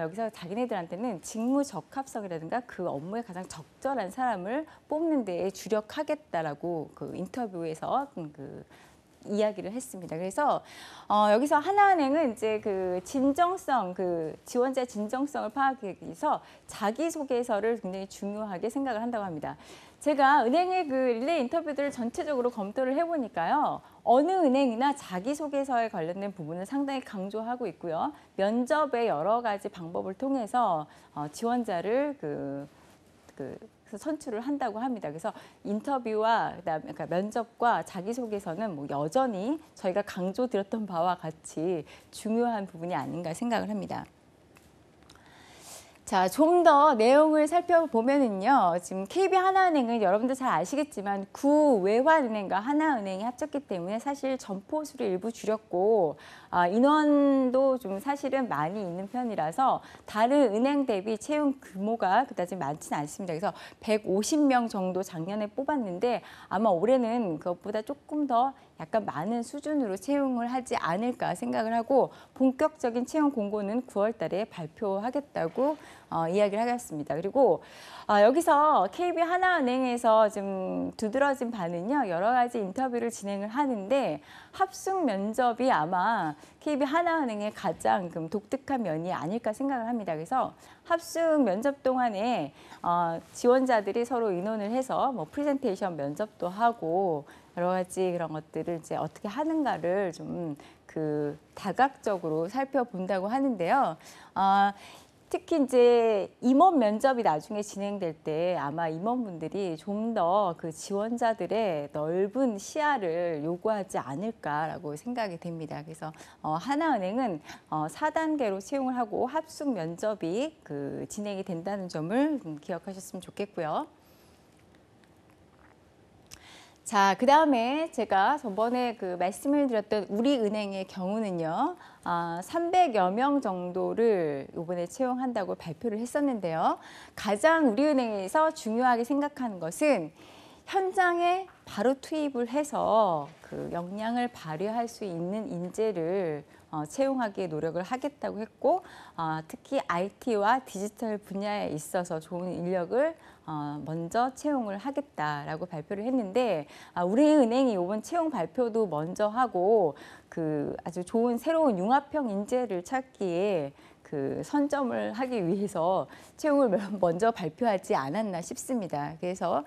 여기서 자기네들한테는 직무 적합성이라든가 그 업무에 가장 적절한 사람을 뽑는 데에 주력하겠다라고 그 인터뷰에서 그 이야기를 했습니다. 그래서 여기서 하나은행은 이제 그 진정성, 그 지원자의 진정성을 파악하기 위해서 자기소개서를 굉장히 중요하게 생각을 한다고 합니다. 제가 은행의 그 릴레이 인터뷰들을 전체적으로 검토를 해보니까요. 어느 은행이나 자기소개서에 관련된 부분을 상당히 강조하고 있고요. 면접의 여러 가지 방법을 통해서 지원자를 선출을 한다고 합니다. 그래서 인터뷰와 그다음에 그러니까 면접과 자기소개서는 뭐 여전히 저희가 강조드렸던 바와 같이 중요한 부분이 아닌가 생각을 합니다. 자, 좀 더 내용을 살펴보면은요. 지금 KB하나은행은 여러분들 잘 아시겠지만 구외환은행과 하나은행이 합쳤기 때문에 사실 점포수를 일부 줄였고 인원도 좀 사실은 많이 있는 편이라서 다른 은행 대비 채용 규모가 그다지 많지는 않습니다. 그래서 150명 정도 작년에 뽑았는데 아마 올해는 그것보다 조금 더 약간 많은 수준으로 채용을 하지 않을까 생각을 하고 본격적인 채용 공고는 9월 달에 발표하겠다고 이야기를 하겠습니다. 그리고 여기서 KB하나은행에서 좀 두드러진 바는요. 여러 가지 인터뷰를 진행을 하는데 합숙 면접이 아마 KB하나은행의 가장 독특한 면이 아닐까 생각을 합니다. 그래서 합숙 면접 동안에 지원자들이 서로 의논을 해서 뭐 프레젠테이션 면접도 하고 여러 가지 그런 것들을 이제 어떻게 하는가를 좀 그 다각적으로 살펴본다고 하는데요. 특히 이제 임원 면접이 나중에 진행될 때 아마 임원분들이 좀 더 그 지원자들의 넓은 시야를 요구하지 않을까라고 생각이 됩니다. 그래서 하나은행은 4단계로 채용을 하고 합숙 면접이 그 진행이 된다는 점을 기억하셨으면 좋겠고요. 자, 그 다음에 제가 저번에 그 말씀을 드렸던 우리은행의 경우는요. 300여 명 정도를 이번에 채용한다고 발표를 했었는데요. 가장 우리은행에서 중요하게 생각하는 것은 현장에 바로 투입을 해서 그 역량을 발휘할 수 있는 인재를 채용하기에 노력을 하겠다고 했고 특히 IT와 디지털 분야에 있어서 좋은 인력을 먼저 채용을 하겠다라고 발표를 했는데 우리은행이 이번 채용 발표도 먼저 하고 그 아주 좋은 새로운 융합형 인재를 찾기에 그 선점을 하기 위해서 채용을 먼저 발표하지 않았나 싶습니다. 그래서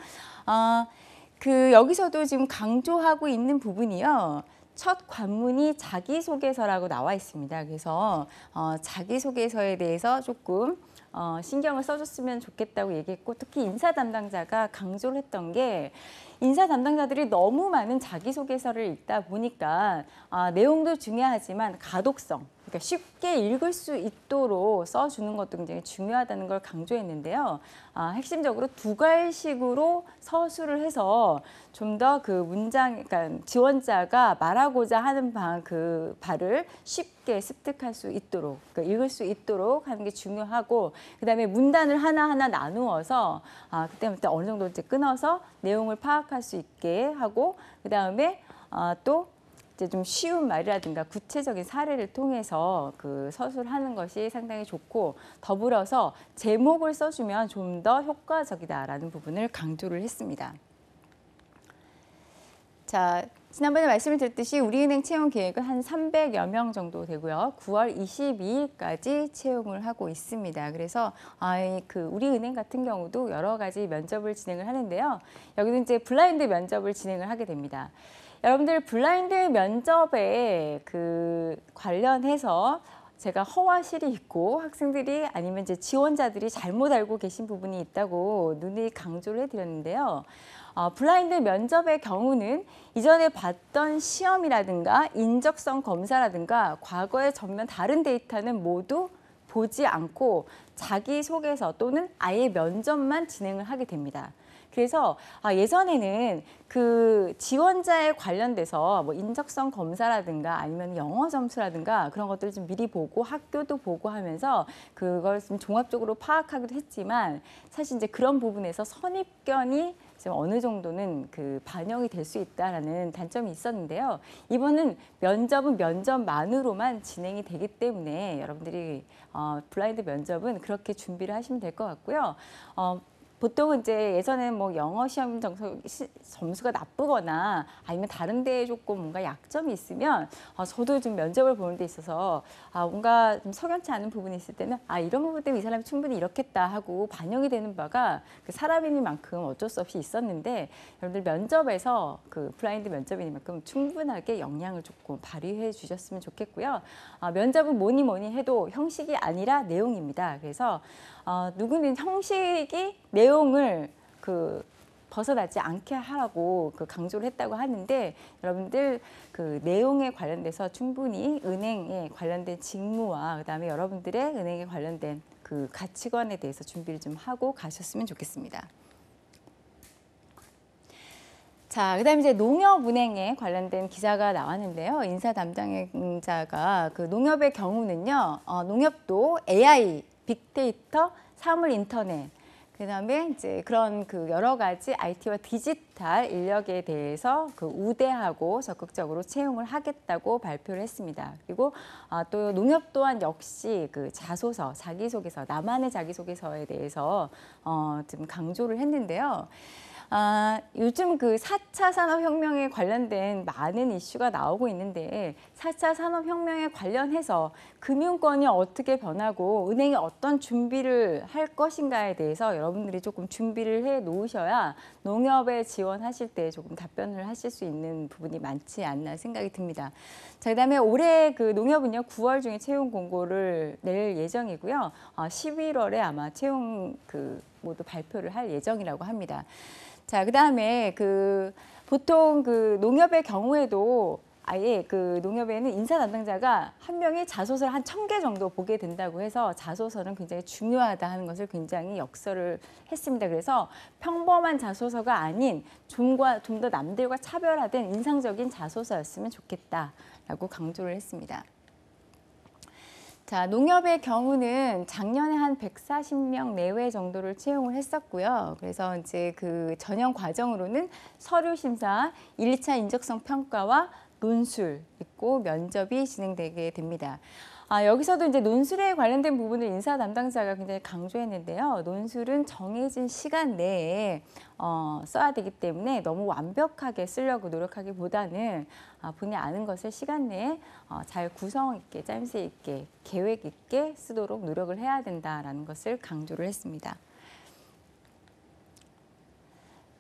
그 여기서도 지금 강조하고 있는 부분이요. 첫 관문이 자기소개서라고 나와 있습니다. 그래서 자기소개서에 대해서 조금 신경을 써줬으면 좋겠다고 얘기했고 특히 인사 담당자가 강조를 했던 게 인사 담당자들이 너무 많은 자기소개서를 읽다 보니까 내용도 중요하지만 가독성, 그러니까 쉽게 읽을 수 있도록 써주는 것도 굉장히 중요하다는 걸 강조했는데요. 핵심적으로 두 갈식으로 서술을 해서 좀 더 그 문장, 그러니까 지원자가 말하고자 하는 그 바를 쉽게 습득할 수 있도록, 그러니까 읽을 수 있도록 하는 게 중요하고, 그다음에 문단을 하나하나 나누어서 그때부터 어느 정도 이제 끊어서 내용을 파악할 수 있게 하고, 그다음에 또 이제 좀 쉬운 말이라든가 구체적인 사례를 통해서 그 서술하는 것이 상당히 좋고 더불어서 제목을 써주면 좀 더 효과적이다라는 부분을 강조를 했습니다. 자, 지난번에 말씀을 드렸듯이 우리은행 채용 계획은 한 300여 명 정도 되고요. 9월 22일까지 채용을 하고 있습니다. 그래서 그 우리은행 같은 경우도 여러 가지 면접을 진행을 하는데요. 여기는 이제 블라인드 면접을 진행을 하게 됩니다. 여러분들 블라인드 면접에 그 관련해서 제가 허와실이 있고 학생들이 아니면 이제 지원자들이 잘못 알고 계신 부분이 있다고 눈이 강조를 해드렸는데요. 블라인드 면접의 경우는 이전에 봤던 시험이라든가 인적성 검사라든가 과거의 전면 다른 데이터는 모두 보지 않고 자기소개서 또는 아예 면접만 진행을 하게 됩니다. 그래서 예전에는 그 지원자에 관련돼서 뭐 인적성 검사라든가 아니면 영어 점수라든가 그런 것들을 좀 미리 보고 학교도 보고 하면서 그걸 좀 종합적으로 파악하기도 했지만 사실 이제 그런 부분에서 선입견이 좀 어느 정도는 그 반영이 될 수 있다라는 단점이 있었는데요. 이번은 면접은 면접만으로만 진행이 되기 때문에 여러분들이 블라인드 면접은 그렇게 준비를 하시면 될 것 같고요. 보통은 이제 예전에는 뭐 영어 시험 점수가 나쁘거나 아니면 다른 데에 조금 뭔가 약점이 있으면 저도 좀 면접을 보는 데 있어서 뭔가 좀 석연치 않은 부분이 있을 때는 이런 부분 때문에 이 사람이 충분히 이렇겠다 하고 반영이 되는 바가 그 사람이니만큼 어쩔 수 없이 있었는데 여러분들 면접에서 그 블라인드 면접이니만큼 충분하게 역량을 조금 발휘해 주셨으면 좋겠고요. 면접은 뭐니 해도 형식이 아니라 내용입니다. 그래서 누구는 형식이 내용을 벗어나지 않게 하라고 강조를 했다고 하는데 여러분들 그 내용에 관련돼서 충분히 은행에 관련된 직무와 그다음에 여러분들의 은행에 관련된 그 가치관에 대해서 준비를 좀 하고 가셨으면 좋겠습니다. 자, 그다음에 이제 농협은행에 관련된 기사가 나왔는데요. 인사 담당자가 그 농협의 경우는요, 농협도 AI, 빅데이터, 사물 인터넷, 그다음에 이제 그런 그 여러 가지 IT와 디지털 인력에 대해서 그 우대하고 적극적으로 채용을 하겠다고 발표를 했습니다. 그리고 또 농협 또한 역시 그 자소서, 자기소개서, 나만의 자기소개서에 대해서 좀 강조를 했는데요. 요즘 그 4차 산업혁명에 관련된 많은 이슈가 나오고 있는데 4차 산업혁명에 관련해서 금융권이 어떻게 변하고 은행이 어떤 준비를 할 것인가에 대해서 여러분들이 조금 준비를 해 놓으셔야 농협에 지원하실 때 조금 답변을 하실 수 있는 부분이 많지 않나 생각이 듭니다. 자, 그다음에 올해 그 농협은요 9월 중에 채용 공고를 낼 예정이고요. 11월에 아마 채용 모두 발표를 할 예정이라고 합니다. 자, 그다음에 보통 그 농협의 경우에도 아예 그 농협에는 인사 담당자가 한 명이 자소서를 한 1000개 정도 보게 된다고 해서 자소서는 굉장히 중요하다 하는 것을 굉장히 역설을 했습니다. 그래서 평범한 자소서가 아닌 좀 더 남들과 차별화된 인상적인 자소서였으면 좋겠다라고 강조를 했습니다. 자, 농협의 경우는 작년에 한 140명 내외 정도를 채용을 했었고요. 그래서 이제 그 전형 과정으로는 서류 심사, 1, 2차 인적성 평가와 논술 있고 면접이 진행되게 됩니다. 여기서도 이제 논술에 관련된 부분을 인사 담당자가 굉장히 강조했는데요. 논술은 정해진 시간 내에 써야 되기 때문에 너무 완벽하게 쓰려고 노력하기보다는 본인이 아는 것을 시간 내에 잘 구성 있게, 짜임새 있게, 계획 있게 쓰도록 노력을 해야 된다라는 것을 강조를 했습니다.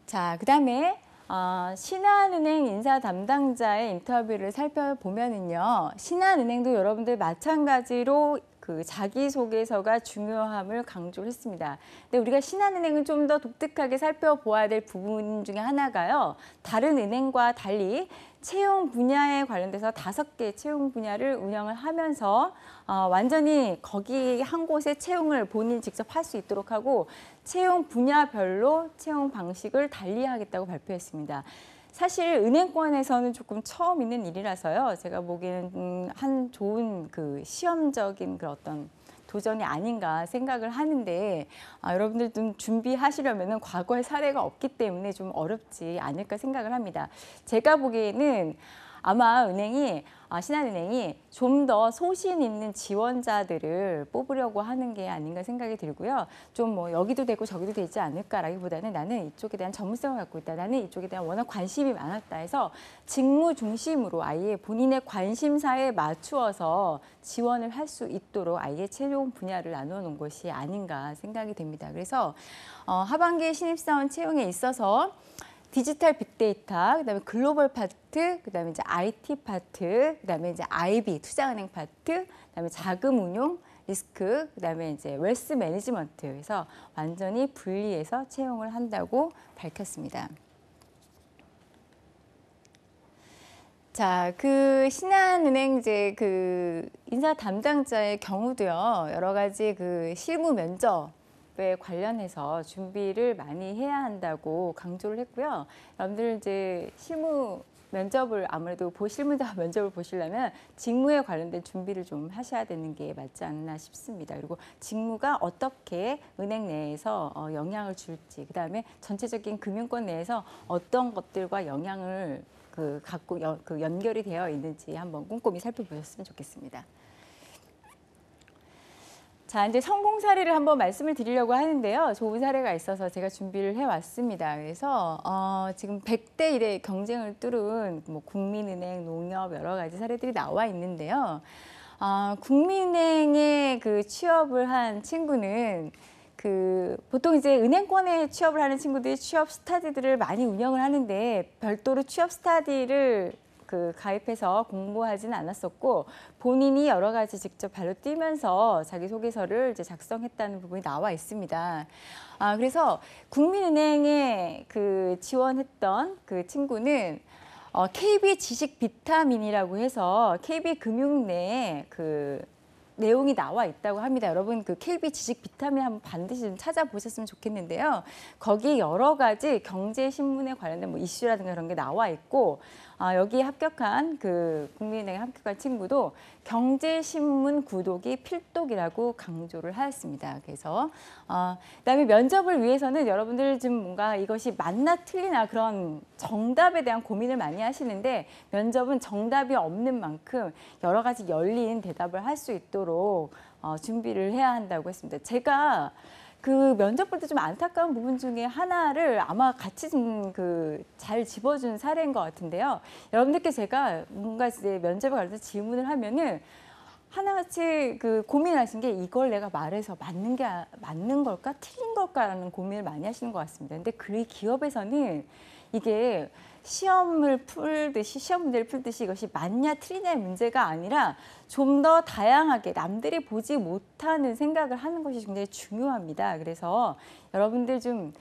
자, 그다음에 신한은행 인사 담당자의 인터뷰를 살펴보면은요, 신한은행도 여러분들 마찬가지로 그 자기소개서가 중요함을 강조를 했습니다. 근데 우리가 신한은행은 좀 더 독특하게 살펴보아야 될 부분 중에 하나가요, 다른 은행과 달리 채용 분야에 관련돼서 5개 채용 분야를 운영을 하면서 완전히 거기 한 곳에 채용을 본인이 직접 할 수 있도록 하고 채용 분야별로 채용 방식을 달리하겠다고 발표했습니다. 사실 은행권에서는 조금 처음 있는 일이라서요. 제가 보기에는 한 좋은 그 시험적인 그 어떤 도전이 아닌가 생각을 하는데 여러분들 좀 준비하시려면은 과거의 사례가 없기 때문에 좀 어렵지 않을까 생각을 합니다. 제가 보기에는 아마 신한은행이 좀 더 소신 있는 지원자들을 뽑으려고 하는 게 아닌가 생각이 들고요. 좀 뭐 여기도 되고 저기도 되지 않을까라기보다는 나는 이쪽에 대한 전문성을 갖고 있다. 나는 이쪽에 대한 워낙 관심이 많았다 해서 직무 중심으로 아예 본인의 관심사에 맞추어서 지원을 할 수 있도록 아예 채용 분야를 나누어 놓은 것이 아닌가 생각이 됩니다. 그래서 하반기 신입사원 채용에 있어서 디지털 빅데이터, 그다음에 글로벌 파트, 그다음에 이제 IT 파트, 그다음에 이제 IB 투자은행 파트, 그다음에 자금 운용, 리스크, 그다음에 이제 웰스 매니지먼트에서 완전히 분리해서 채용을 한다고 밝혔습니다. 자, 그 신한은행 이제 그 인사 담당자의 경우도요, 여러 가지 그 실무 면접 농업에 관련해서 준비를 많이 해야 한다고 강조를 했고요. 여러분들 이제 실무 면접을 아무래도 실무자 면접을 보시려면 직무에 관련된 준비를 좀 하셔야 되는 게 맞지 않나 싶습니다. 그리고 직무가 어떻게 은행 내에서 영향을 줄지, 그다음에 전체적인 금융권 내에서 어떤 것들과 영향을 갖고 연결이 되어 있는지 한번 꼼꼼히 살펴보셨으면 좋겠습니다. 자, 이제 성공 사례를 한번 말씀을 드리려고 하는데요. 좋은 사례가 있어서 제가 준비를 해왔습니다. 그래서 지금 100대 1의 경쟁을 뚫은 뭐 국민은행, 농협 여러 가지 사례들이 나와 있는데요. 국민은행에 취업을 한 친구는 보통 이제 은행권에 취업을 하는 친구들이 취업 스타디들을 많이 운영을 하는데 별도로 취업 스타디를 가입해서 공부하지는 않았었고 본인이 여러 가지 직접 발로 뛰면서 자기소개서를 이제 작성했다는 부분이 나와 있습니다. 그래서 국민은행에 지원했던 그 친구는 KB 지식 비타민이라고 해서 KB 금융 내에 내용이 나와 있다고 합니다. 여러분 KB 지식 비타민 한번 반드시 좀 찾아보셨으면 좋겠는데요. 거기 여러 가지 경제신문에 관련된 뭐 이슈라든가 그런 게 나와 있고 여기 합격한 국민은행에 합격한 친구도 경제신문 구독이 필독이라고 강조를 하였습니다. 그래서 그다음에 면접을 위해서는 여러분들 좀 뭔가 이것이 맞나 틀리나 그런 정답에 대한 고민을 많이 하시는데 면접은 정답이 없는 만큼 여러 가지 열린 대답을 할 수 있도록 준비를 해야 한다고 했습니다. 제가 면접 볼 때 좀 안타까운 부분 중에 하나를 아마 같이 좀 잘 짚어준 사례인 것 같은데요. 여러분들께 제가 뭔가 이제 면접에 관해서 질문을 하면은 하나같이 고민하신 게 이걸 내가 말해서 맞는 걸까 틀린 걸까라는 고민을 많이 하시는 것 같습니다. 근데 기업에서는 이게 시험 문제를 풀듯이 이것이 맞냐 틀리냐의 문제가 아니라 좀 더 다양하게 남들이 보지 못하는 생각을 하는 것이 굉장히 중요합니다. 그래서 여러분들 좀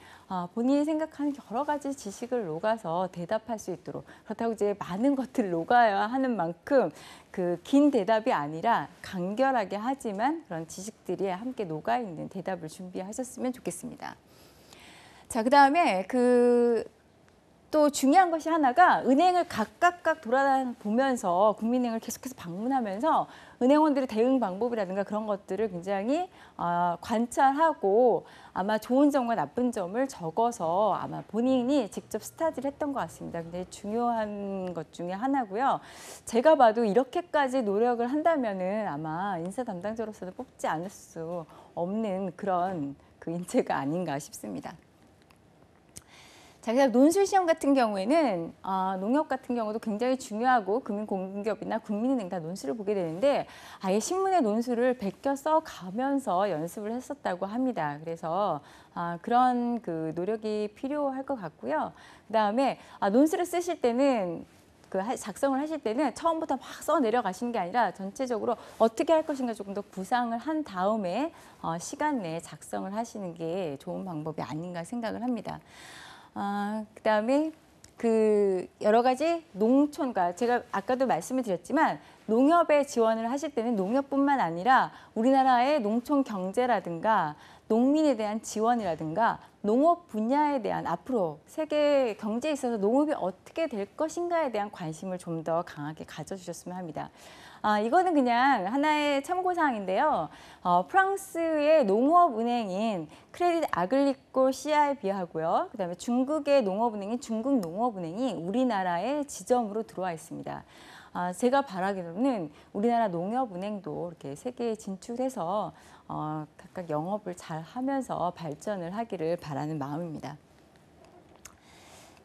본인이 생각하는 여러 가지 지식을 녹아서 대답할 수 있도록, 그렇다고 이제 많은 것들을 녹아야 하는 만큼 긴 대답이 아니라 간결하게 하지만 그런 지식들이 함께 녹아있는 대답을 준비하셨으면 좋겠습니다. 자, 그다음에 또 중요한 것이 하나가 은행을 각각 돌아보면서 국민은행을 계속해서 방문하면서 은행원들의 대응 방법이라든가 그런 것들을 굉장히 관찰하고 아마 좋은 점과 나쁜 점을 적어서 아마 본인이 직접 스타디를 했던 것 같습니다. 굉장히 중요한 것 중에 하나고요. 제가 봐도 이렇게까지 노력을 한다면은 아마 인사 담당자로서는 뽑지 않을 수 없는 그런 인재가 아닌가 싶습니다. 자, 그래서 논술 시험 같은 경우에는 농협 같은 경우도 굉장히 중요하고 금융공기업이나 국민은행 다 논술을 보게 되는데 아예 신문에 논술을 베껴 써가면서 연습을 했었다고 합니다. 그래서 그런 노력이 필요할 것 같고요. 그다음에 논술을 쓰실 때는 작성을 하실 때는 처음부터 막 써 내려가시는 게 아니라 전체적으로 어떻게 할 것인가 조금 더 구상을 한 다음에 시간 내에 작성을 하시는 게 좋은 방법이 아닌가 생각을 합니다. 그다음에 여러 가지 농촌과 제가 아까도 말씀을 드렸지만 농협에 지원을 하실 때는 농협뿐만 아니라 우리나라의 농촌 경제라든가 농민에 대한 지원이라든가 농업 분야에 대한 앞으로 세계 경제에 있어서 농업이 어떻게 될 것인가에 대한 관심을 좀 더 강하게 가져주셨으면 합니다. 이거는 그냥 하나의 참고사항인데요. 프랑스의 농업은행인 크레딧 아글리콜 CIB하고요. 그다음에 중국의 농업은행인 중국농업은행이 우리나라의 지점으로 들어와 있습니다. 제가 바라기로는 우리나라 농협은행도 이렇게 세계에 진출해서 각각 영업을 잘 하면서 발전을 하기를 바라는 마음입니다.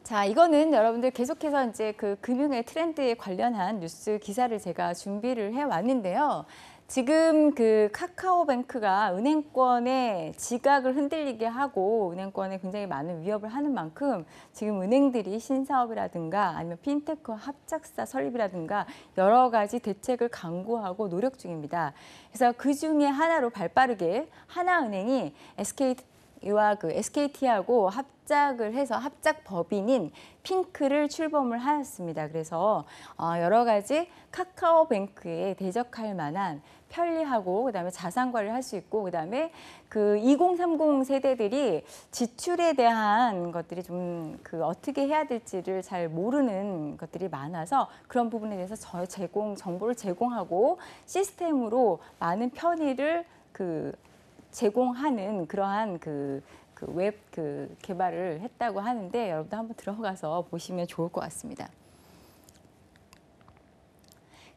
자, 이거는 여러분들 계속해서 이제 금융의 트렌드에 관련한 뉴스 기사를 제가 준비를 해왔는데요. 지금 카카오뱅크가 은행권의 지각을 흔들리게 하고 은행권에 굉장히 많은 위협을 하는 만큼 지금 은행들이 신사업이라든가 아니면 핀테크 합작사 설립이라든가 여러 가지 대책을 강구하고 노력 중입니다. 그래서 그 중에 하나로 발빠르게 하나은행이 SK 이와 그 SKT하고 합작을 해서 합작 법인인 핑크를 출범을 하였습니다. 그래서 여러 가지 카카오뱅크에 대적할 만한 편리하고 그다음에 자산 관리를 할 수 있고 그다음에 그 2030 세대들이 지출에 대한 것들이 좀 그 어떻게 해야 될지를 잘 모르는 것들이 많아서 그런 부분에 대해서 정보를 제공하고 시스템으로 많은 편의를 제공하는 그러한 웹 개발을 했다고 하는데 여러분도 한번 들어가서 보시면 좋을 것 같습니다.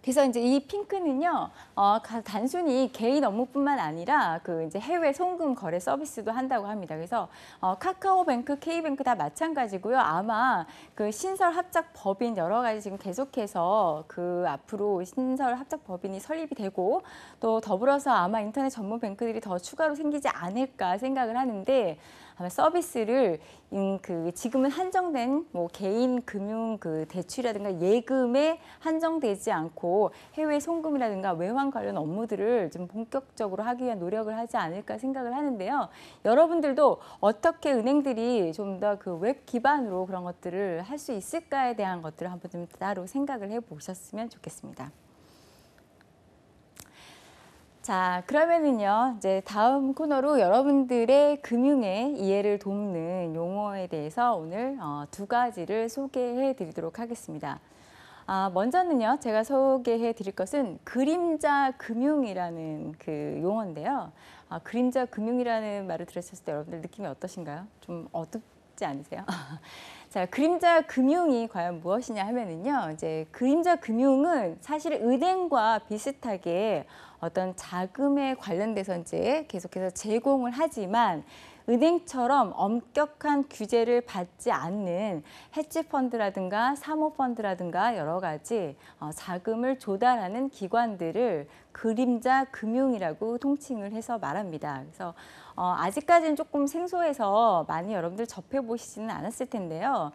그래서 이제 이 핑크는요, 단순히 개인 업무뿐만 아니라 이제 해외 송금 거래 서비스도 한다고 합니다. 그래서 카카오뱅크, K뱅크 다 마찬가지고요. 아마 신설 합작 법인 여러 가지 지금 계속해서 앞으로 신설 합작 법인이 설립이 되고 또 더불어서 아마 인터넷 전문 뱅크들이 더 추가로 생기지 않을까 생각을 하는데 아마 서비스를 지금은 한정된 개인 금융 대출이라든가 예금에 한정되지 않고 해외 송금이라든가 외환 관련 업무들을 좀 본격적으로 하기 위한 노력을 하지 않을까 생각을 하는데요. 여러분들도 어떻게 은행들이 좀 더 웹 기반으로 그런 것들을 할 수 있을까에 대한 것들을 한번 좀 따로 생각을 해보셨으면 좋겠습니다. 자, 그러면은요, 이제 다음 코너로 여러분들의 금융의 이해를 돕는 용어에 대해서 오늘 두 가지를 소개해 드리도록 하겠습니다. 먼저는요, 제가 소개해 드릴 것은 그림자 금융이라는 용어인데요. 그림자 금융이라는 말을 들으셨을 때 여러분들 느낌이 어떠신가요? 좀 어둡지 않으세요? 자, 그림자 금융이 과연 무엇이냐 하면은요, 이제 그림자 금융은 사실 은행과 비슷하게 어떤 자금에 관련돼서 이제 계속해서 제공을 하지만 은행처럼 엄격한 규제를 받지 않는 헤지펀드라든가 사모펀드라든가 여러 가지 자금을 조달하는 기관들을 그림자 금융이라고 통칭을 해서 말합니다. 그래서 아직까지는 조금 생소해서 많이 여러분들 접해보시지는 않았을 텐데요.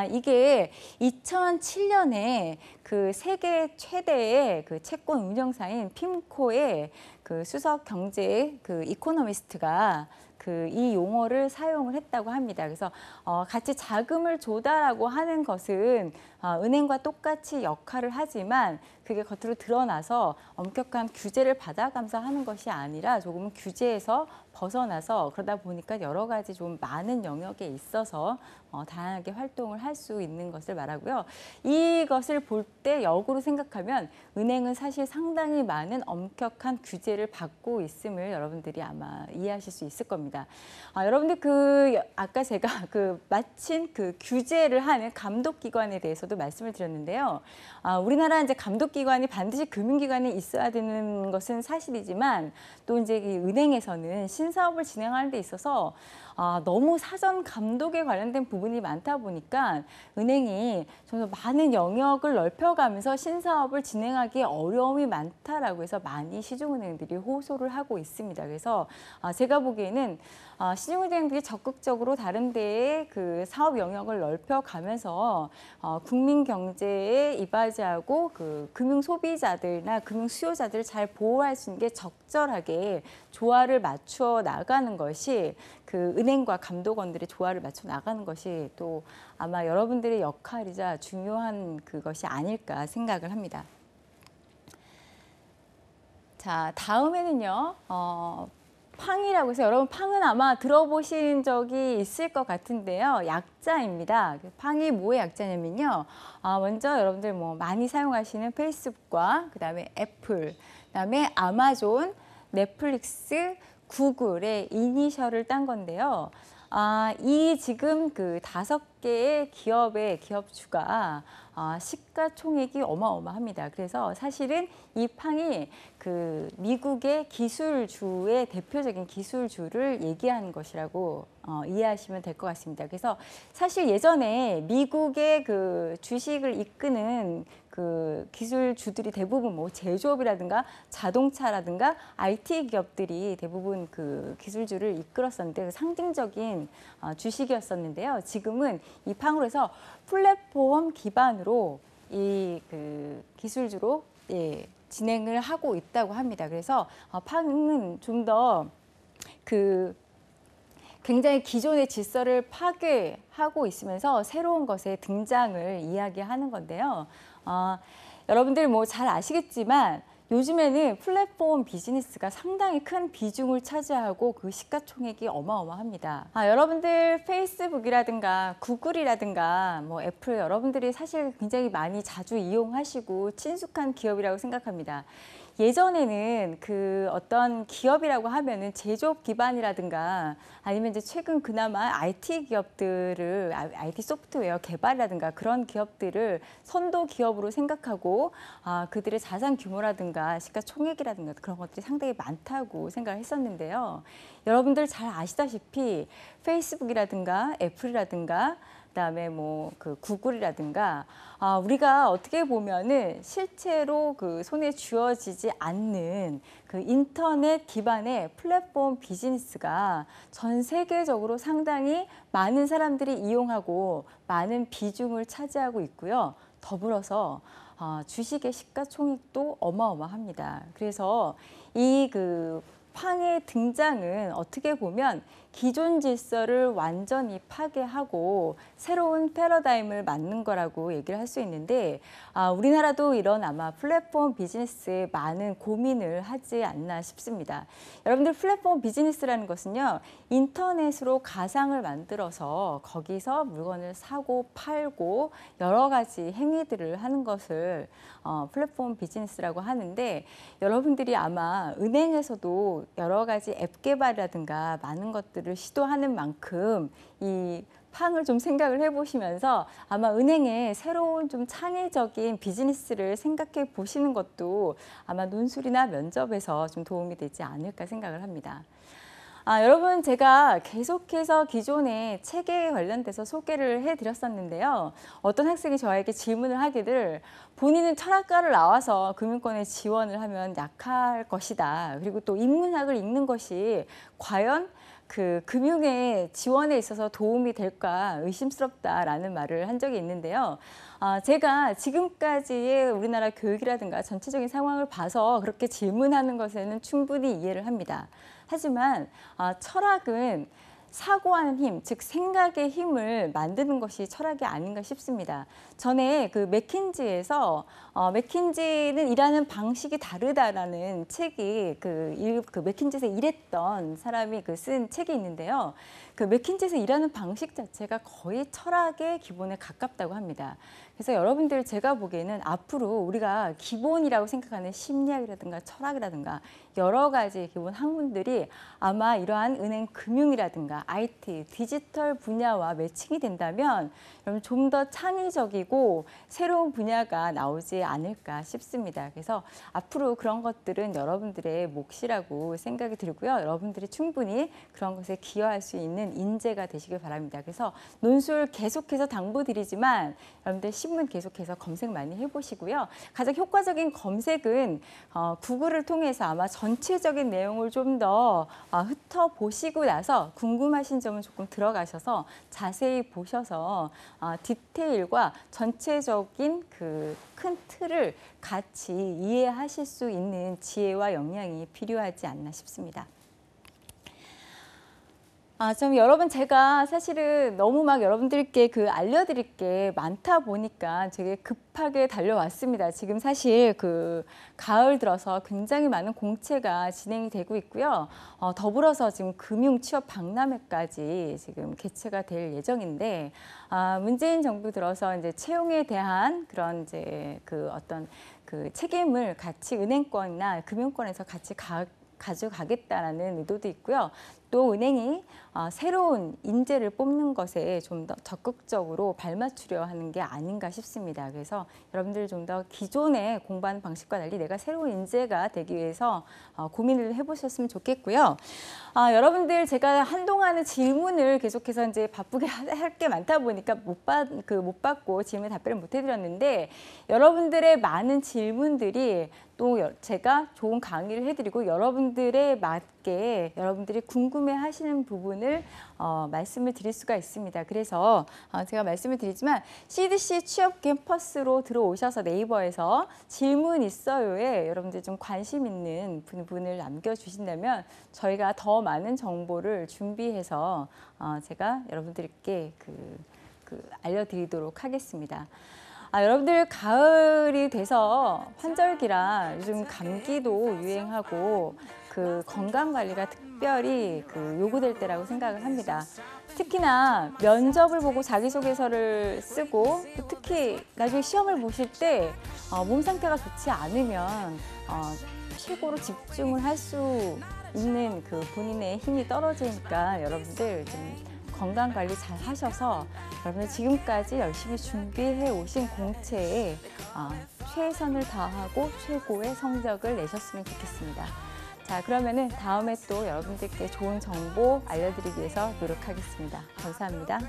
이게 2007년에 세계 최대의 채권 운용사인 핌코의 수석 경제 이코노미스트가 이 용어를 사용을 했다고 합니다. 그래서 같이 자금을 조달하고 하는 것은 은행과 똑같이 역할을 하지만 그게 겉으로 드러나서 엄격한 규제를 받아가면서 하는 것이 아니라 조금 규제에서 벗어나서 그러다 보니까 여러 가지 좀 많은 영역에 있어서 다양하게 활동을 할 수 있는 것을 말하고요. 이것을 볼 때 역으로 생각하면 은행은 사실 상당히 많은 엄격한 규제를 받고 있음을 여러분들이 아마 이해하실 수 있을 겁니다. 여러분들 아까 제가 마친 규제를 하는 감독기관에 대해서도 말씀을 드렸는데요. 우리나라 이제 감독기관이 반드시 금융기관에 있어야 되는 것은 사실이지만 또 이제 이 은행에서는 신사업을 진행하는 데 있어서 너무 사전 감독에 관련된 부분이 많다 보니까 은행이 좀 더 많은 영역을 넓혀가면서 신사업을 진행하기에 어려움이 많다라고 해서 많이 시중은행들이 호소를 하고 있습니다. 그래서 제가 보기에는 시중은행들이 적극적으로 다른 데에 사업 영역을 넓혀가면서 국민 경제에 이바지하고 금융 소비자들이나 금융 수요자들을 잘 보호할 수 있는 게 적절하게 조화를 맞추어 나가는 것이 은행과 감독원들의 조화를 맞춰 나가는 것이 또 아마 여러분들의 역할이자 중요한 그것이 아닐까 생각을 합니다. 자, 다음에는요. 팡이라고 해서 여러분 팡은 아마 들어보신 적이 있을 것 같은데요. 약자입니다. 팡이 뭐의 약자냐면요. 먼저 여러분들 많이 사용하시는 페이스북과 그다음에 애플, 그다음에 아마존, 넷플릭스, 구글의 이니셜을 딴 건데요. 이 지금 5개의 기업주가 시가총액이 어마어마합니다. 그래서 사실은 이 팡이 미국의 기술주의 대표적인 기술주를 얘기하는 것이라고 이해하시면 될 것 같습니다. 그래서 사실 예전에 미국의 주식을 이끄는 기술주들이 대부분 제조업이라든가 자동차라든가 IT 기업들이 대부분 기술주를 이끌었었는데 상징적인 주식이었었는데요. 지금은 이 팡으로 해서 플랫폼 기반으로 이 기술주로 진행을 하고 있다고 합니다. 그래서 팡은 좀 더 굉장히 기존의 질서를 파괴하고 있으면서 새로운 것의 등장을 이야기하는 건데요. 여러분들 뭐 잘 아시겠지만 요즘에는 플랫폼 비즈니스가 상당히 큰 비중을 차지하고 그 시가총액이 어마어마합니다. 여러분들 페이스북이라든가 구글이라든가 뭐 애플 여러분들이 사실 굉장히 많이 자주 이용하시고 친숙한 기업이라고 생각합니다. 예전에는 그 어떤 기업이라고 하면은 제조업 기반이라든가 아니면 이제 최근 그나마 IT 기업들을 IT 소프트웨어 개발이라든가 그런 기업들을 선도 기업으로 생각하고 그들의 자산 규모라든가 시가총액이라든가 그런 것들이 상당히 많다고 생각을 했었는데요. 여러분들 잘 아시다시피 페이스북이라든가 애플이라든가 그다음에 뭐 그 구글이라든가 우리가 어떻게 보면은 실제로 그 손에 쥐어지지 않는 그 인터넷 기반의 플랫폼 비즈니스가 전 세계적으로 상당히 많은 사람들이 이용하고 많은 비중을 차지하고 있고요. 더불어서 주식의 시가총액도 어마어마합니다. 그래서 이 그 팡의 등장은 어떻게 보면 기존 질서를 완전히 파괴하고 새로운 패러다임을 맞는 거라고 얘기를 할 수 있는데 우리나라도 이런 아마 플랫폼 비즈니스에 많은 고민을 하지 않나 싶습니다. 여러분들 플랫폼 비즈니스라는 것은요. 인터넷으로 가상을 만들어서 거기서 물건을 사고 팔고 여러 가지 행위들을 하는 것을 플랫폼 비즈니스라고 하는데 여러분들이 아마 은행에서도 여러 가지 앱 개발이라든가 많은 것들을 시도하는 만큼 이 팡을 좀 생각을 해보시면서 아마 은행의 새로운 좀 창의적인 비즈니스를 생각해 보시는 것도 아마 논술이나 면접에서 좀 도움이 되지 않을까 생각을 합니다. 여러분 제가 계속해서 기존의 책에 관련돼서 소개를 해드렸었는데요. 어떤 학생이 저에게 질문을 하기를 본인은 철학과를 나와서 금융권에 지원을 하면 약할 것이다. 그리고 또 인문학을 읽는 것이 과연 그 금융의 지원에 있어서 도움이 될까 의심스럽다라는 말을 한 적이 있는데요. 제가 지금까지의 우리나라 교육이라든가 전체적인 상황을 봐서 그렇게 질문하는 것에는 충분히 이해를 합니다. 하지만 철학은 사고하는 힘, 즉 생각의 힘을 만드는 것이 철학이 아닌가 싶습니다. 전에 그 맥킨지에서 맥킨지는 일하는 방식이 다르다라는 책이 그 맥킨지에서 일했던 사람이 쓴 책이 있는데요. 그 맥킨지에서 일하는 방식 자체가 거의 철학의 기본에 가깝다고 합니다. 그래서 여러분들 제가 보기에는 앞으로 우리가 기본이라고 생각하는 심리학이라든가 철학이라든가 여러 가지 기본 학문들이 아마 이러한 은행 금융이라든가 IT, 디지털 분야와 매칭이 된다면 여러분 좀 더 창의적이고 새로운 분야가 나오지 않을까 싶습니다. 그래서 앞으로 그런 것들은 여러분들의 몫이라고 생각이 들고요. 여러분들이 충분히 그런 것에 기여할 수 있는 인재가 되시길 바랍니다. 그래서 논술 계속해서 당부드리지만 여러분들 신문 계속해서 검색 많이 해보시고요. 가장 효과적인 검색은 구글을 통해서 아마 전체적인 내용을 좀 더 훑어보시고 나서 궁금하신 점은 조금 들어가셔서 자세히 보셔서 디테일과 전체적인 그 큰 틀을 같이 이해하실 수 있는 지혜와 역량이 필요하지 않나 싶습니다. 좀 여러분 제가 사실은 너무 막 여러분들께 알려드릴 게 많다 보니까 되게 급하게 달려왔습니다. 지금 사실 가을 들어서 굉장히 많은 공채가 진행이 되고 있고요. 더불어서 지금 금융 취업 박람회까지 지금 개최가 될 예정인데 문재인 정부 들어서 이제 채용에 대한 그런 이제 어떤 책임을 같이 은행권이나 금융권에서 같이 가져가겠다라는 의도도 있고요. 또 은행이 새로운 인재를 뽑는 것에 좀 더 적극적으로 발맞추려 하는 게 아닌가 싶습니다. 그래서 여러분들 좀 더 기존에 공부하는 방식과 달리 내가 새로운 인재가 되기 위해서 고민을 해보셨으면 좋겠고요. 여러분들 제가 한동안은 질문을 계속해서 이제 바쁘게 할 게 많다 보니까 못 받고 질문 답변을 못 해드렸는데 여러분들의 많은 질문들이 또 제가 좋은 강의를 해드리고 여러분들의 있게 여러분들이 궁금해하시는 부분을 말씀을 드릴 수가 있습니다. 그래서 제가 말씀을 드리지만 CDC 취업 캠퍼스로 들어오셔서 네이버에서 질문 있어요에 여러분들 좀 관심 있는 부분을 남겨주신다면 저희가 더 많은 정보를 준비해서 제가 여러분들께 알려드리도록 하겠습니다. 여러분들 가을이 돼서 환절기라 요즘 감기도 유행하고 건강 관리가 특별히 요구될 때라고 생각을 합니다. 특히나 면접을 보고 자기소개서를 쓰고 또 특히 나중에 시험을 보실 때 몸 상태가 좋지 않으면 최고로 집중을 할 수 있는 본인의 힘이 떨어지니까 여러분들 좀 건강 관리 잘 하셔서 여러분 지금까지 열심히 준비해 오신 공채에 최선을 다하고 최고의 성적을 내셨으면 좋겠습니다. 자, 그러면은 다음에 또 여러분들께 좋은 정보 알려드리기 위해서 노력하겠습니다. 감사합니다.